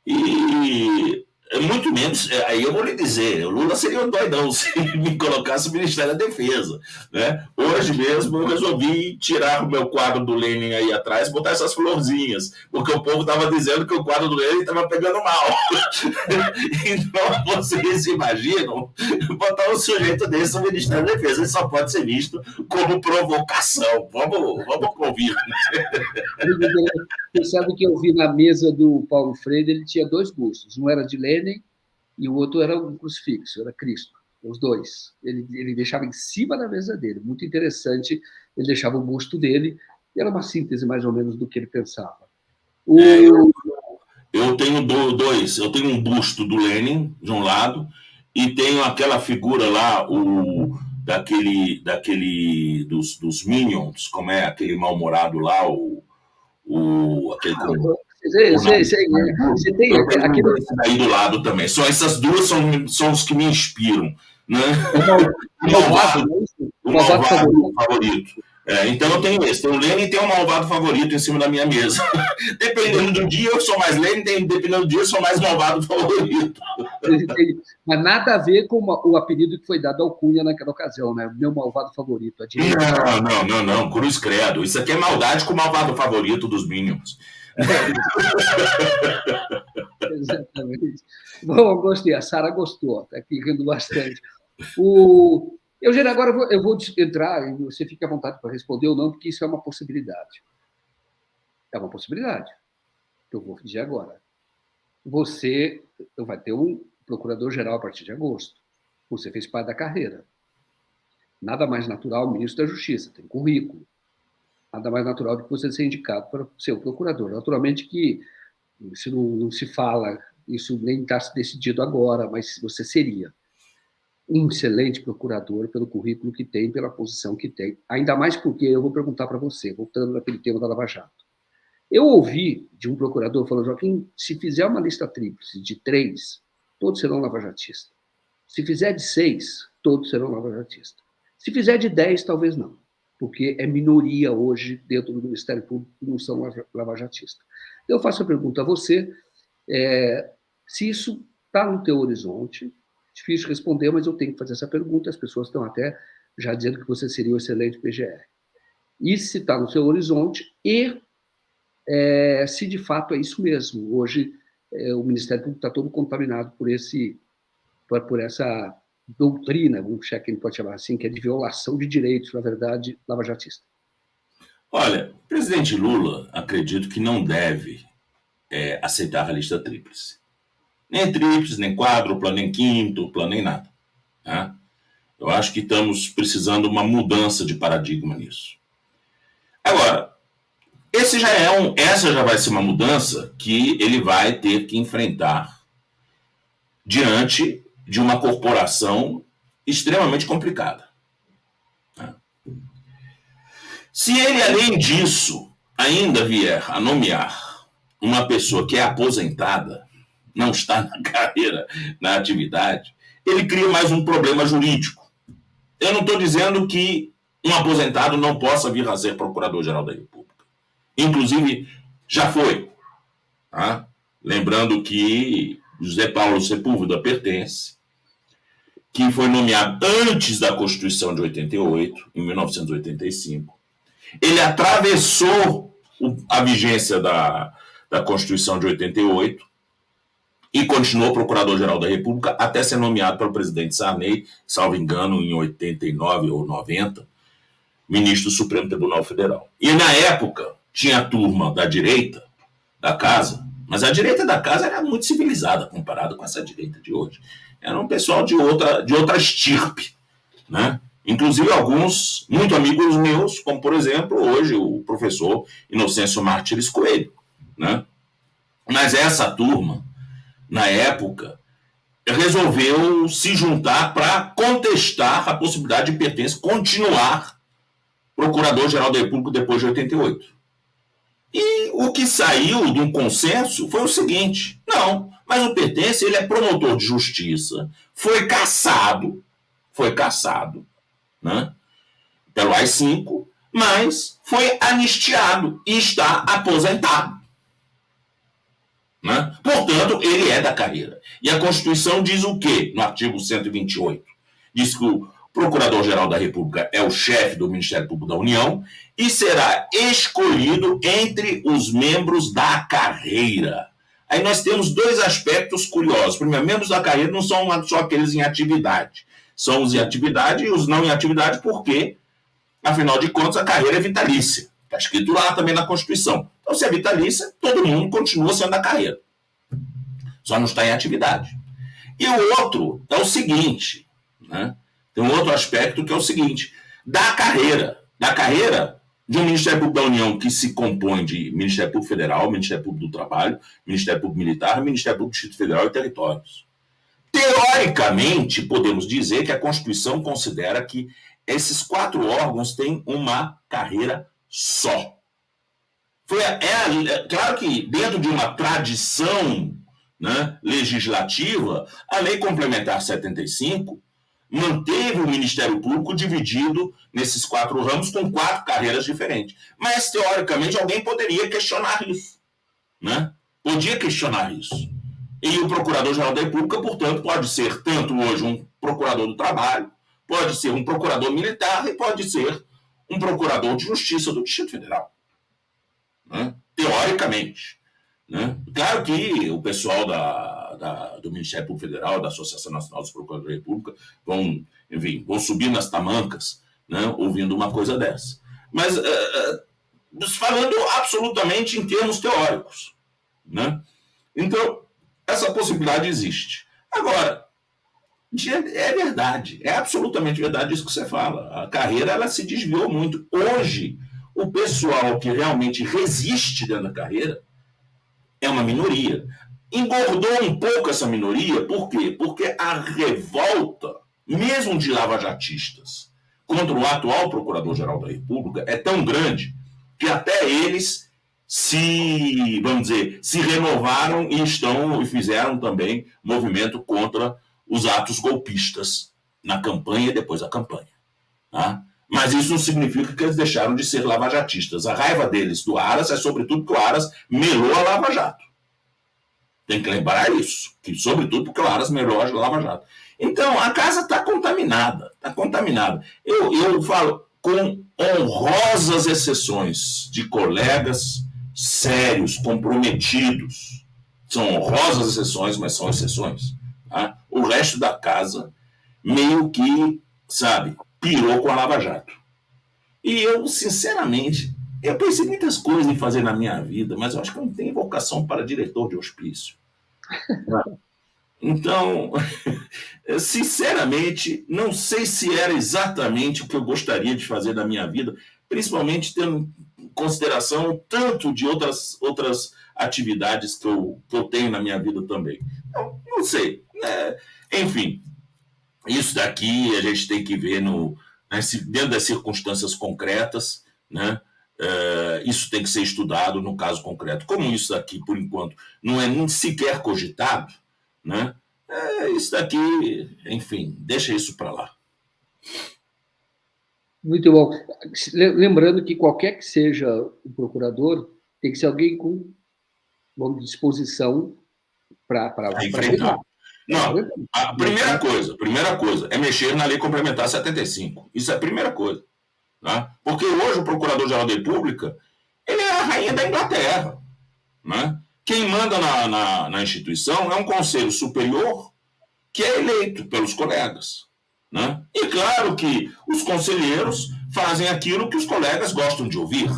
E muito menos, aí eu vou lhe dizer, o Lula seria um doidão se me colocasse no Ministério da Defesa, né? Hoje mesmo eu resolvi tirar o meu quadro do Lenin aí atrás e botar essas florzinhas, porque o povo estava dizendo que o quadro do Lenin estava pegando mal. Então vocês imaginam botar um sujeito desse no Ministério da Defesa, ele só pode ser visto como provocação. Vamos convir. Você sabe que eu vi na mesa do Paulo Freire, ele tinha 2 bustos. Um era de Lenin e o outro era um crucifixo, era Cristo. Os 2. Ele deixava em cima da mesa dele. Muito interessante. Ele deixava o busto dele. E era uma síntese, mais ou menos, do que ele pensava. Eu tenho 2. Eu tenho um busto do Lenin, de um lado, e tenho aquela figura lá, dos Minions, como é aquele mal-humorado lá, aquele você tem aquele aí do lado também. Só essas duas são os que me inspiram, né? O malvado favorito. Então eu tenho esse. Tem o Lenin e tem um malvado favorito em cima da minha mesa. Dependendo do dia, eu sou mais Lenin, dependendo do dia, eu sou mais malvado favorito. Mas nada a ver com o apelido que foi dado ao Cunha naquela ocasião, né? Meu malvado favorito. Não, cruz credo. Isso aqui é maldade com o malvado favorito dos Minions. Exatamente. Bom, gostei. A Sara gostou. Está aqui rindo bastante. Eugênio, agora eu vou entrar e você fica à vontade para responder ou não, porque isso é uma possibilidade. É uma possibilidade que eu vou dizer agora. Você vai ter um procurador-geral a partir de agosto. Você fez parte da carreira. Nada mais natural, ministro da Justiça, tem currículo. Nada mais natural do que você ser indicado para ser o procurador. Naturalmente que isso não se fala, isso nem está decidido agora, mas você seria um excelente procurador pelo currículo que tem, pela posição que tem. Ainda mais porque, eu vou perguntar para você, voltando naquele tema da Lava Jato. Eu ouvi de um procurador falando, Joaquim, se fizer uma lista tríplice de 3, todos serão lavajatistas. Se fizer de 6, todos serão lavajatistas. Se fizer de 10, talvez não, porque é minoria hoje dentro do Ministério Público que não são lavajatistas. Eu faço a pergunta a você, se isso está no teu horizonte. Difícil responder, mas eu tenho que fazer essa pergunta. As pessoas estão até já dizendo que você seria um excelente PGR. e se está no seu horizonte e se de fato é isso mesmo. Hoje, o Ministério Público está todo contaminado por essa doutrina, vamos que a gente pode chamar assim, que é de violação de direitos, na verdade, lavajatista. Olha, o presidente Lula, acredito que não deve aceitar a lista tríplice. Nem tríplice, nem quádrupla, nem quíntupla, nem nada. Né? Eu acho que estamos precisando de uma mudança de paradigma nisso. Agora, essa já vai ser uma mudança que ele vai ter que enfrentar diante de uma corporação extremamente complicada. Se ele, além disso, ainda vier a nomear uma pessoa que é aposentada, não está na carreira, na atividade, ele cria mais um problema jurídico. Eu não estou dizendo que um aposentado não possa vir a ser procurador-geral da República. Inclusive, já foi. Tá? Lembrando que José Paulo Sepúlveda Pertence, que foi nomeado antes da Constituição de 88, em 1985. Ele atravessou a vigência da Constituição de 88 e continuou procurador-geral da República até ser nomeado pelo presidente Sarney, salvo engano, em 89 ou 90, ministro do Supremo Tribunal Federal. E, na época, tinha a turma da direita da casa, mas a direita da casa era muito civilizada comparada com essa direita de hoje. Era um pessoal de outra estirpe, né? Inclusive alguns muito amigos meus, como, por exemplo, hoje o professor Inocêncio Martires Coelho, né? Mas essa turma, na época, resolveu se juntar para contestar a possibilidade de Pertence continuar procurador-geral da República depois de 88. E o que saiu de um consenso foi o seguinte: não, mas o Pertence, ele é promotor de justiça, foi cassado, né, pelo AI-5, mas foi anistiado e está aposentado. Né? Portanto, ele é da carreira. E a Constituição diz o quê? No artigo 128. Diz que o Procurador-Geral da República é o chefe do Ministério Público da União e será escolhido entre os membros da carreira. Aí nós temos dois aspectos curiosos. Primeiro, membros da carreira não são só aqueles em atividade. São os em atividade e os não em atividade, porque, afinal de contas, a carreira é vitalícia. Está escrito lá também na Constituição. Então, se é vitalícia, todo mundo continua sendo da carreira. Só não está em atividade. E o outro é o seguinte, né? Tem um outro aspecto que é o seguinte: da carreira de um Ministério Público da União que se compõe de Ministério Público Federal, Ministério Público do Trabalho, Ministério Público Militar, Ministério Público do Distrito Federal e Territórios. Teoricamente, podemos dizer que a Constituição considera que esses 4 órgãos têm uma carreira só. Claro que dentro de uma tradição, né, legislativa, a Lei Complementar 75 manteve o Ministério Público dividido nesses 4 ramos com 4 carreiras diferentes. Mas, teoricamente, alguém poderia questionar isso. Né? Podia questionar isso. E o Procurador-Geral da República, portanto, pode ser tanto hoje um procurador do trabalho, pode ser um procurador militar e pode ser um procurador de justiça do Distrito Federal. Né? Teoricamente. Né? Claro que o pessoal do Ministério Público Federal, da Associação Nacional dos Procuradores da República, vão subir nas tamancas, né, ouvindo uma coisa dessa. Mas falando absolutamente em termos teóricos. Né? Então, essa possibilidade existe. Agora, é verdade, é absolutamente verdade isso que você fala. A carreira, ela se desviou muito. Hoje, o pessoal que realmente resiste dentro da carreira é uma minoria. Engordou um pouco essa minoria, por quê? Porque a revolta, mesmo de lavajatistas, contra o atual Procurador-Geral da República é tão grande que até eles se renovaram e fizeram também movimento contra os atos golpistas na campanha e depois da campanha. Tá? Mas isso não significa que eles deixaram de ser lavajatistas. A raiva deles do Aras é sobretudo porque o Aras melou a Lava Jato. Tem que lembrar isso, que sobretudo porque o Aras melou a Lava Jato. Então, a casa está contaminada, está contaminada. Eu falo, com honrosas exceções de colegas sérios, comprometidos. São honrosas exceções, mas são exceções. Tá? O resto da casa meio que, sabe, pirou com a Lava Jato. E eu, sinceramente, eu pensei muitas coisas em fazer na minha vida, mas eu acho que eu não tenho vocação para diretor de hospício. Então, sinceramente, não sei se era exatamente o que eu gostaria de fazer da minha vida, principalmente tendo em consideração tanto de outras atividades que eu tenho na minha vida também. Não sei. Enfim, isso daqui a gente tem que ver dentro das circunstâncias concretas, né? Isso tem que ser estudado no caso concreto. Como isso daqui, por enquanto, não é nem sequer cogitado, né? Isso daqui, enfim, deixa isso para lá. Muito bom. Lembrando que qualquer que seja o procurador, tem que ser alguém com disposição para enfrentar. Não, a primeira coisa é mexer na Lei Complementar 75. Isso é a primeira coisa. Né? Porque hoje o Procurador-Geral da República, ele é a rainha da Inglaterra. Né? Quem manda na instituição é um conselho superior que é eleito pelos colegas. Né? E claro que os conselheiros fazem aquilo que os colegas gostam de ouvir.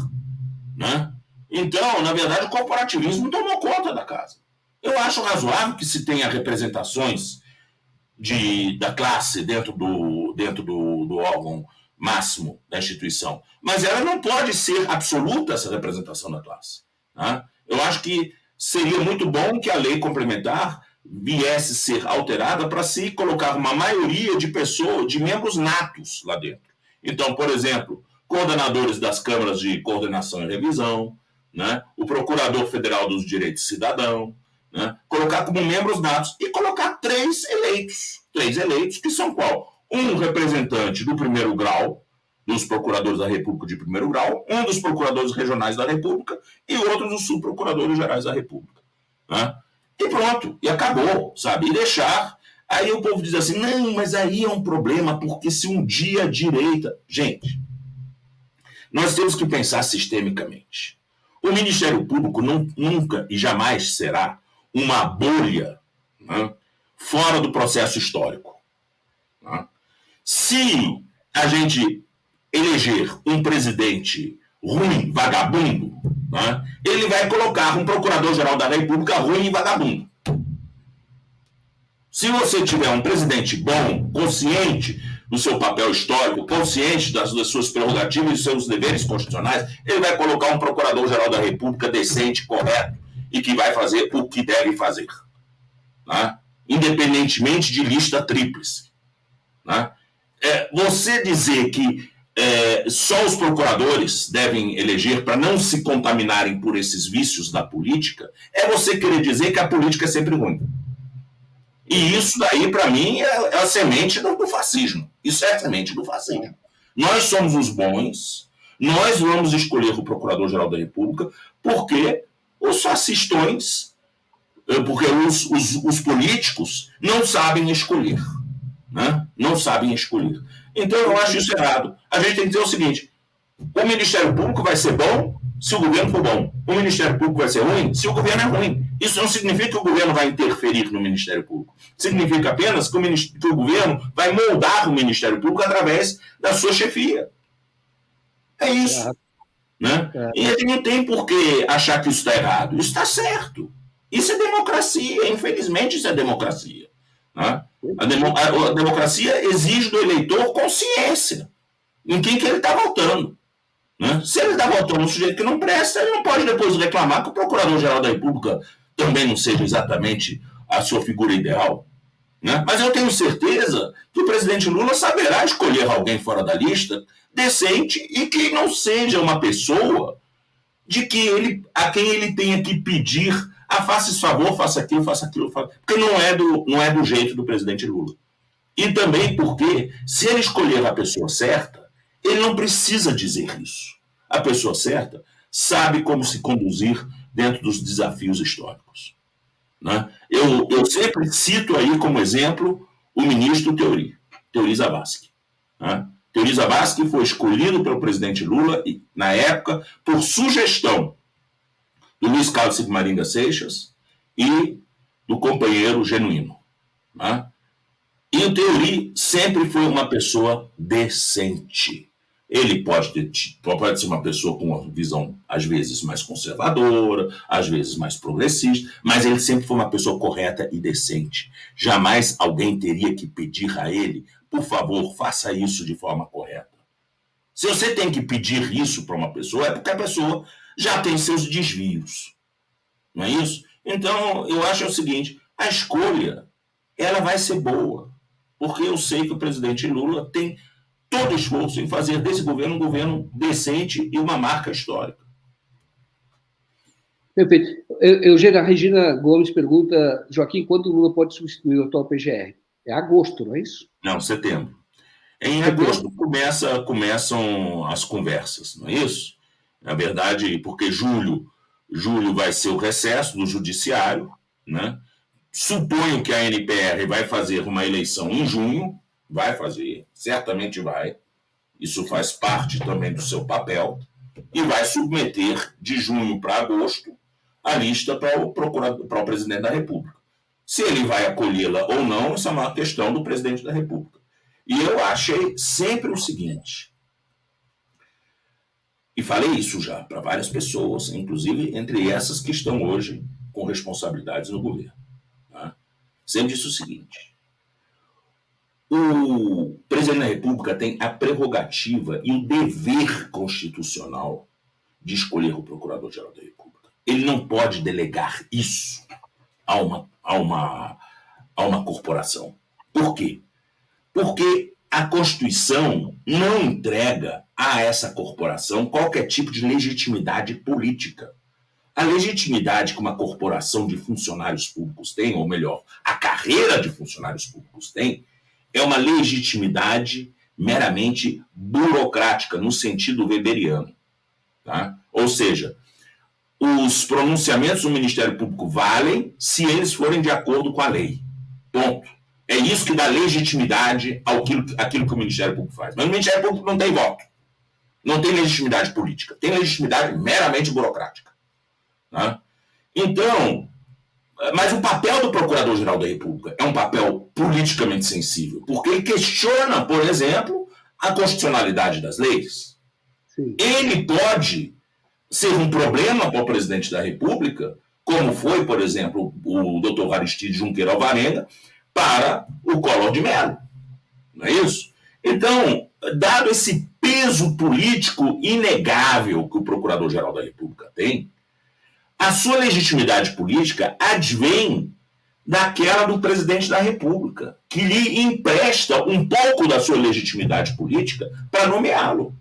Né? Então, na verdade, o corporativismo tomou conta da casa. Eu acho razoável que se tenha representações da classe dentro do órgão máximo da instituição, mas ela não pode ser absoluta, essa representação da classe. Né? Eu acho que seria muito bom que a lei complementar viesse ser alterada para se colocar uma maioria de membros natos lá dentro. Então, por exemplo, coordenadores das câmaras de coordenação e revisão, né? O Procurador Federal dos Direitos do Cidadão, né? Colocar como membros natos e colocar três eleitos, que são qual? Um representante do primeiro grau, dos procuradores da República de primeiro grau, um dos procuradores regionais da República e outro dos subprocuradores gerais da República. Né? E pronto, e acabou, sabe? E deixar. Aí o povo diz assim, não, mas aí é um problema, porque se um dia a direita... Gente, nós temos que pensar sistemicamente. O Ministério Público nunca e jamais será uma bolha, né, fora do processo histórico. Né? Se a gente eleger um presidente ruim, vagabundo, né, ele vai colocar um procurador-geral da República ruim e vagabundo. Se você tiver um presidente bom, consciente do seu papel histórico, consciente das suas prerrogativas e dos seus deveres constitucionais, ele vai colocar um procurador-geral da República decente, correto, e que vai fazer o que deve fazer. Né? Independentemente de lista tríplice. Né? Você dizer que só os procuradores devem eleger para não se contaminarem por esses vícios da política, é você querer dizer que a política é sempre ruim. E isso daí, para mim, é a semente do fascismo. Isso é a semente do fascismo. Nós somos os bons, nós vamos escolher o Procurador-Geral da República, porque os fascistões, porque os políticos não sabem escolher. Né? Não sabem escolher. Então, eu acho isso errado. A gente tem que dizer o seguinte, o Ministério Público vai ser bom se o governo for bom. O Ministério Público vai ser ruim se o governo é ruim. Isso não significa que o governo vai interferir no Ministério Público. Significa apenas que o governo vai moldar o Ministério Público através da sua chefia. É isso. Né? E ele não tem por que achar que isso está errado. Isso está certo. Isso é democracia. Infelizmente, isso é democracia. Né? A democracia exige do eleitor consciência em quem que ele está votando. Né? Se ele está votando um sujeito que não presta, ele não pode depois reclamar que o Procurador-Geral da República também não seja exatamente a sua figura ideal. Né? Mas eu tenho certeza que o presidente Lula saberá escolher alguém fora da lista, decente, e que não seja uma pessoa a quem ele tenha que pedir faça esse favor, faça aquilo, porque não é do jeito do presidente Lula. E também porque, se ele escolher a pessoa certa, ele não precisa dizer isso. A pessoa certa sabe como se conduzir dentro dos desafios históricos. Né? Eu sempre cito aí como exemplo o ministro Teori Zavascki. Né? Teori Zavascki foi escolhido pelo presidente Lula, na época, por sugestão do Luiz Carlos Sigmaringa Seixas e do companheiro Genuíno. Né? E o Teori sempre foi uma pessoa decente. Ele pode ser uma pessoa com uma visão, às vezes, mais conservadora, às vezes mais progressista, mas ele sempre foi uma pessoa correta e decente. Jamais alguém teria que pedir a ele, por favor, faça isso de forma correta. Se você tem que pedir isso para uma pessoa, é porque a pessoa já tem seus desvios. Não é isso? Então, eu acho o seguinte, a escolha, ela vai ser boa, porque eu sei que o presidente Lula tem todo o esforço em fazer desse governo um governo decente e uma marca histórica. Perfeito. Eugênia, a Regina Gomes pergunta, Joaquim, quando o Lula pode substituir o atual PGR? É agosto, não é isso? Não, setembro. Em agosto começam as conversas, não é isso? Na verdade, porque julho vai ser o recesso do judiciário, né? Suponho que a NPR vai fazer uma eleição em junho, vai fazer, certamente vai, isso faz parte também do seu papel, e vai submeter de junho para agosto a lista para o presidente da República. Se ele vai acolhê-la ou não, isso é uma questão do presidente da República. E eu achei sempre o seguinte, e falei isso já para várias pessoas, inclusive entre essas que estão hoje com responsabilidades no governo. Tá? Sempre disse o seguinte, o presidente da República tem a prerrogativa e o dever constitucional de escolher o Procurador-Geral da República. Ele não pode delegar isso a uma corporação. Por quê? Porque a Constituição não entrega a essa corporação qualquer tipo de legitimidade política. A legitimidade que uma corporação de funcionários públicos tem, ou melhor, a carreira de funcionários públicos tem, é uma legitimidade meramente burocrática, no sentido weberiano. Tá? Ou seja, os pronunciamentos do Ministério Público valem se eles forem de acordo com a lei. Ponto. É isso que dá legitimidade àquilo que o Ministério Público faz. Mas o Ministério Público não tem voto. Não tem legitimidade política. Tem legitimidade meramente burocrática. Tá? Então, mas o papel do Procurador-Geral da República é um papel politicamente sensível, porque ele questiona, por exemplo, a constitucionalidade das leis. Sim. Ele pode ser um problema para o presidente da República, como foi, por exemplo, o doutor Aristide Junqueira Alvarenga, para o Collor de Mello. Não é isso? Então, dado esse peso político inegável que o Procurador-Geral da República tem, a sua legitimidade política advém daquela do presidente da República, que lhe empresta um pouco da sua legitimidade política para nomeá-lo.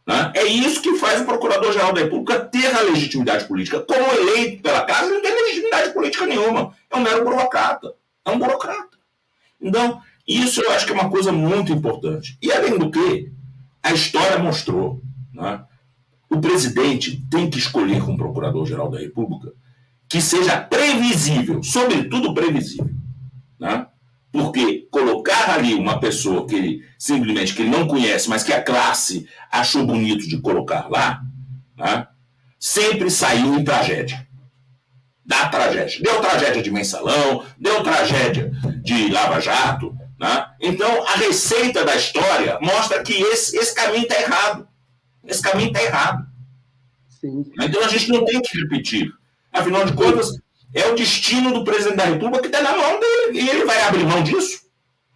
Né? É isso que faz o Procurador-Geral da República ter a legitimidade política. Como eleito pela casa, ele não tem legitimidade política nenhuma. É um mero burocrata. É um burocrata. Então, isso eu acho que é uma coisa muito importante. E, além do que, a história mostrou, né? O presidente tem que escolher um Procurador-Geral da República que seja previsível, sobretudo previsível. Né? Porque colocar ali uma pessoa que ele não conhece, mas que a classe achou bonito de colocar lá, né? Sempre saiu em tragédia. Dá tragédia. Deu tragédia de Mensalão, deu tragédia de Lava Jato. Né? Então, a receita da história mostra que esse caminho está errado. Esse caminho está errado. Sim. Então, a gente não tem que repetir. Afinal de contas, é o destino do presidente da República que está na mão dele. E ele vai abrir mão disso.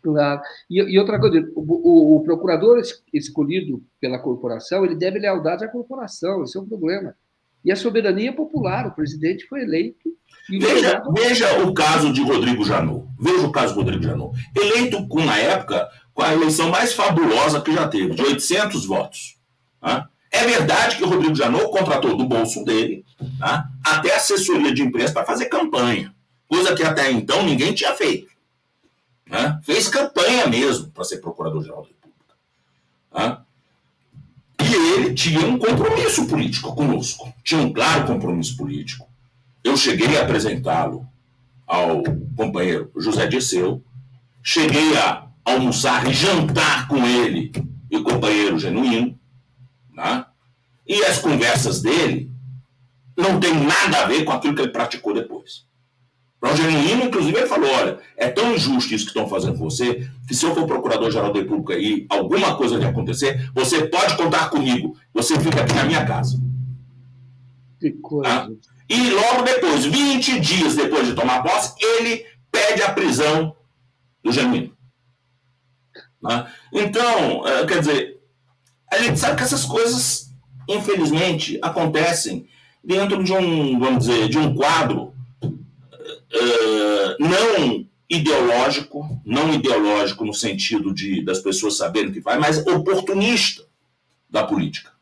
Claro. E outra coisa, o procurador escolhido pela corporação, ele deve lealdade à corporação. Esse é o problema. E a soberania popular. O presidente foi eleito. Veja o caso de Rodrigo Janot. Veja o caso de Rodrigo Janot. Eleito, na época, com a eleição mais fabulosa que já teve, de 800 votos. Tá? É verdade que o Rodrigo Janot contratou do bolso dele, tá? Até assessoria de imprensa para fazer campanha. Coisa que até então ninguém tinha feito. Tá? Fez campanha mesmo para ser Procurador-Geral da República. Tá? E ele tinha um compromisso político conosco. Tinha um claro compromisso político. Eu cheguei a apresentá-lo ao companheiro José Dirceu, cheguei a almoçar e jantar com ele e companheiro genuíno, né? E as conversas dele não tem nada a ver com aquilo que ele praticou depois. Para o genuíno, inclusive, ele falou, olha, é tão injusto isso que estão fazendo com você, que se eu for procurador-geral da República e alguma coisa lhe acontecer, você pode contar comigo, você fica aqui na minha casa. Que coisa. Tá? E logo depois, 20 dias depois de tomar posse, ele pede a prisão do genuíno. Tá? Então, quer dizer, a gente sabe que essas coisas, infelizmente, acontecem dentro de um, vamos dizer, de um quadro não ideológico no sentido das pessoas saberem o que faz, mas oportunista da política.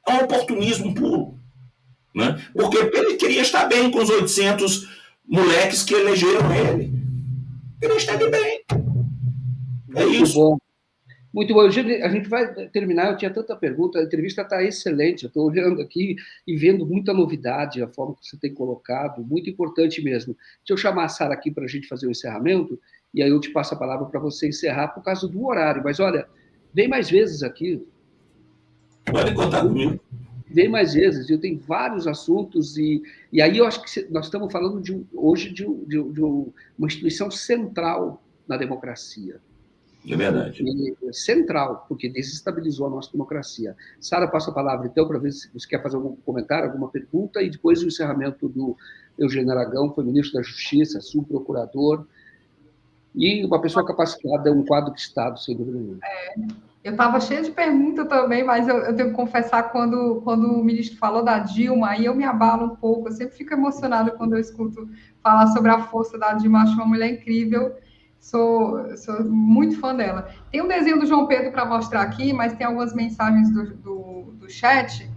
É um oportunismo puro. Né? Porque ele queria estar bem com os 800 moleques que elegeram ele. Queria estar bem. É isso. Bom. Muito bom. Eugênio, a gente vai terminar. Eu tinha tanta pergunta. A entrevista está excelente. Eu estou olhando aqui e vendo muita novidade, a forma que você tem colocado. Muito importante mesmo. Deixa eu chamar a Sara aqui para a gente fazer o encerramento, e aí eu te passo a palavra para você encerrar por causa do horário. Mas, olha, vem mais vezes aqui. Pode contar comigo. Vem mais vezes. Eu tenho vários assuntos, e aí eu acho que nós estamos falando hoje de uma instituição central na democracia. É verdade. Central, porque desestabilizou a nossa democracia. Sara, passo a palavra, então, para ver se você quer fazer algum comentário, alguma pergunta, e depois o encerramento do Eugênio Aragão, foi ministro da Justiça, subprocurador, e uma pessoa capacitada, um quadro de Estado, sem dúvida nenhuma. Eu estava cheia de perguntas também, mas eu tenho que confessar, quando o ministro falou da Dilma, aí eu me abalo um pouco. Eu sempre fico emocionada quando eu escuto falar sobre a força da Dilma. Acho uma mulher incrível. Sou muito fã dela. Tem um desenho do João Pedro para mostrar aqui, mas tem algumas mensagens do chat.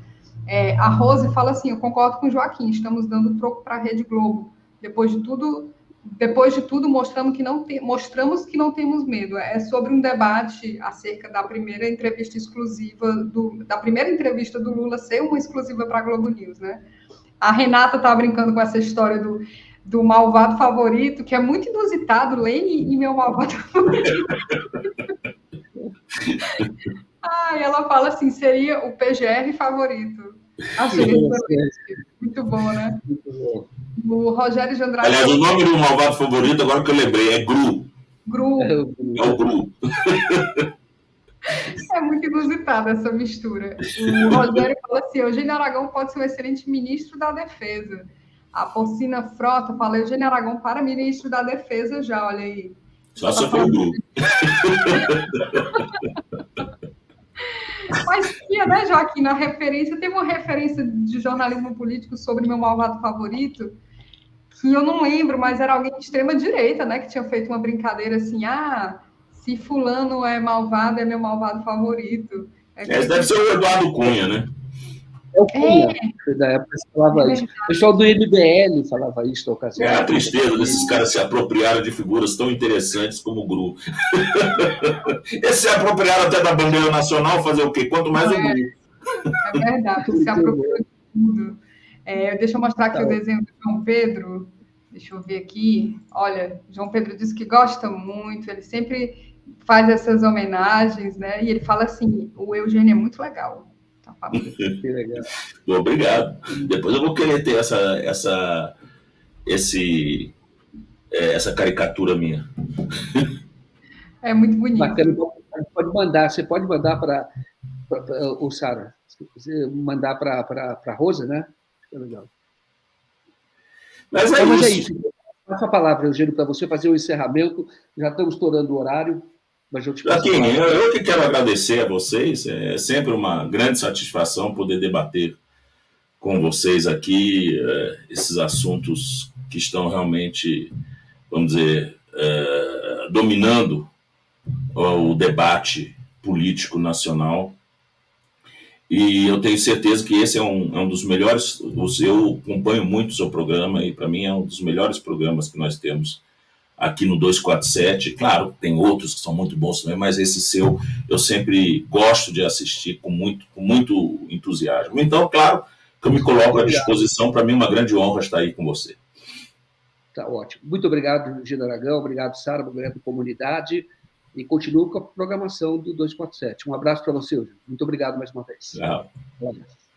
A Rose fala assim, eu concordo com o Joaquim, estamos dando troco para a Rede Globo. Depois de tudo, mostramos que não temos medo. É sobre um debate acerca da primeira entrevista exclusiva, da primeira entrevista do Lula ser uma exclusiva para a Globo News, né? A Renata está brincando com essa história do malvado favorito, que é muito inusitado, Lene e meu malvado favorito. Ela fala assim, seria o PGR favorito. Achei muito bom, né? Muito bom. O Rogério de Andrade... Aliás, o nome do malvado favorito, agora que eu lembrei, é Gru. Gru. É o Gru. É muito inusitada essa mistura. O Rogério fala assim, Eugênio Aragão pode ser um excelente ministro da Defesa. A Porcina Frota fala, Eugênio Aragão para ministro da Defesa já, olha aí. Só se for o Gru. Mas tinha, né, Joaquim, na referência, teve uma referência de jornalismo político sobre meu malvado favorito, que eu não lembro, mas era alguém de extrema direita, né, que tinha feito uma brincadeira assim, se fulano é malvado, é meu malvado favorito. Esse deve ser o Eduardo Cunha, né? É o Cunha, da época que falava isso. O pessoal do MBL falava isso na ocasião. É a tristeza desses caras se apropriarem de figuras tão interessantes como o Gru. Eles se apropriaram até da bandeira nacional, fazer o quê? Quanto mais o Gru. É verdade, se apropriou de tudo. Deixa eu mostrar aqui o desenho do João Pedro. Deixa eu ver aqui. Olha, João Pedro disse que gosta muito, ele sempre faz essas homenagens, né? E ele fala assim, o Eugênio é muito legal. Que legal. Obrigado. Depois eu vou querer ter essa caricatura minha. É muito bonito. Bacana. Você pode mandar para o Sara, mandar para a Rosa, né? É legal. Mas é isso. Passa a palavra, Eugênio, para você fazer o encerramento. Já estamos estourando o horário. Mas eu que quero agradecer a vocês. É sempre uma grande satisfação poder debater com vocês aqui esses assuntos que estão realmente, vamos dizer, dominando o debate político nacional. E eu tenho certeza que esse é um dos melhores. Eu acompanho muito o seu programa e, para mim, é um dos melhores programas que nós temos aqui no 247, claro, tem outros que são muito bons também, mas esse seu eu sempre gosto de assistir com muito entusiasmo. Então, claro, que eu me coloco à disposição, para mim é uma grande honra estar aí com você. Tá ótimo. Muito obrigado, Eugênio Aragão, obrigado, Sara, obrigado, comunidade. e continuo com a programação do 247. Um abraço para você, Eugênio. Muito obrigado mais uma vez. Tchau. Um abraço.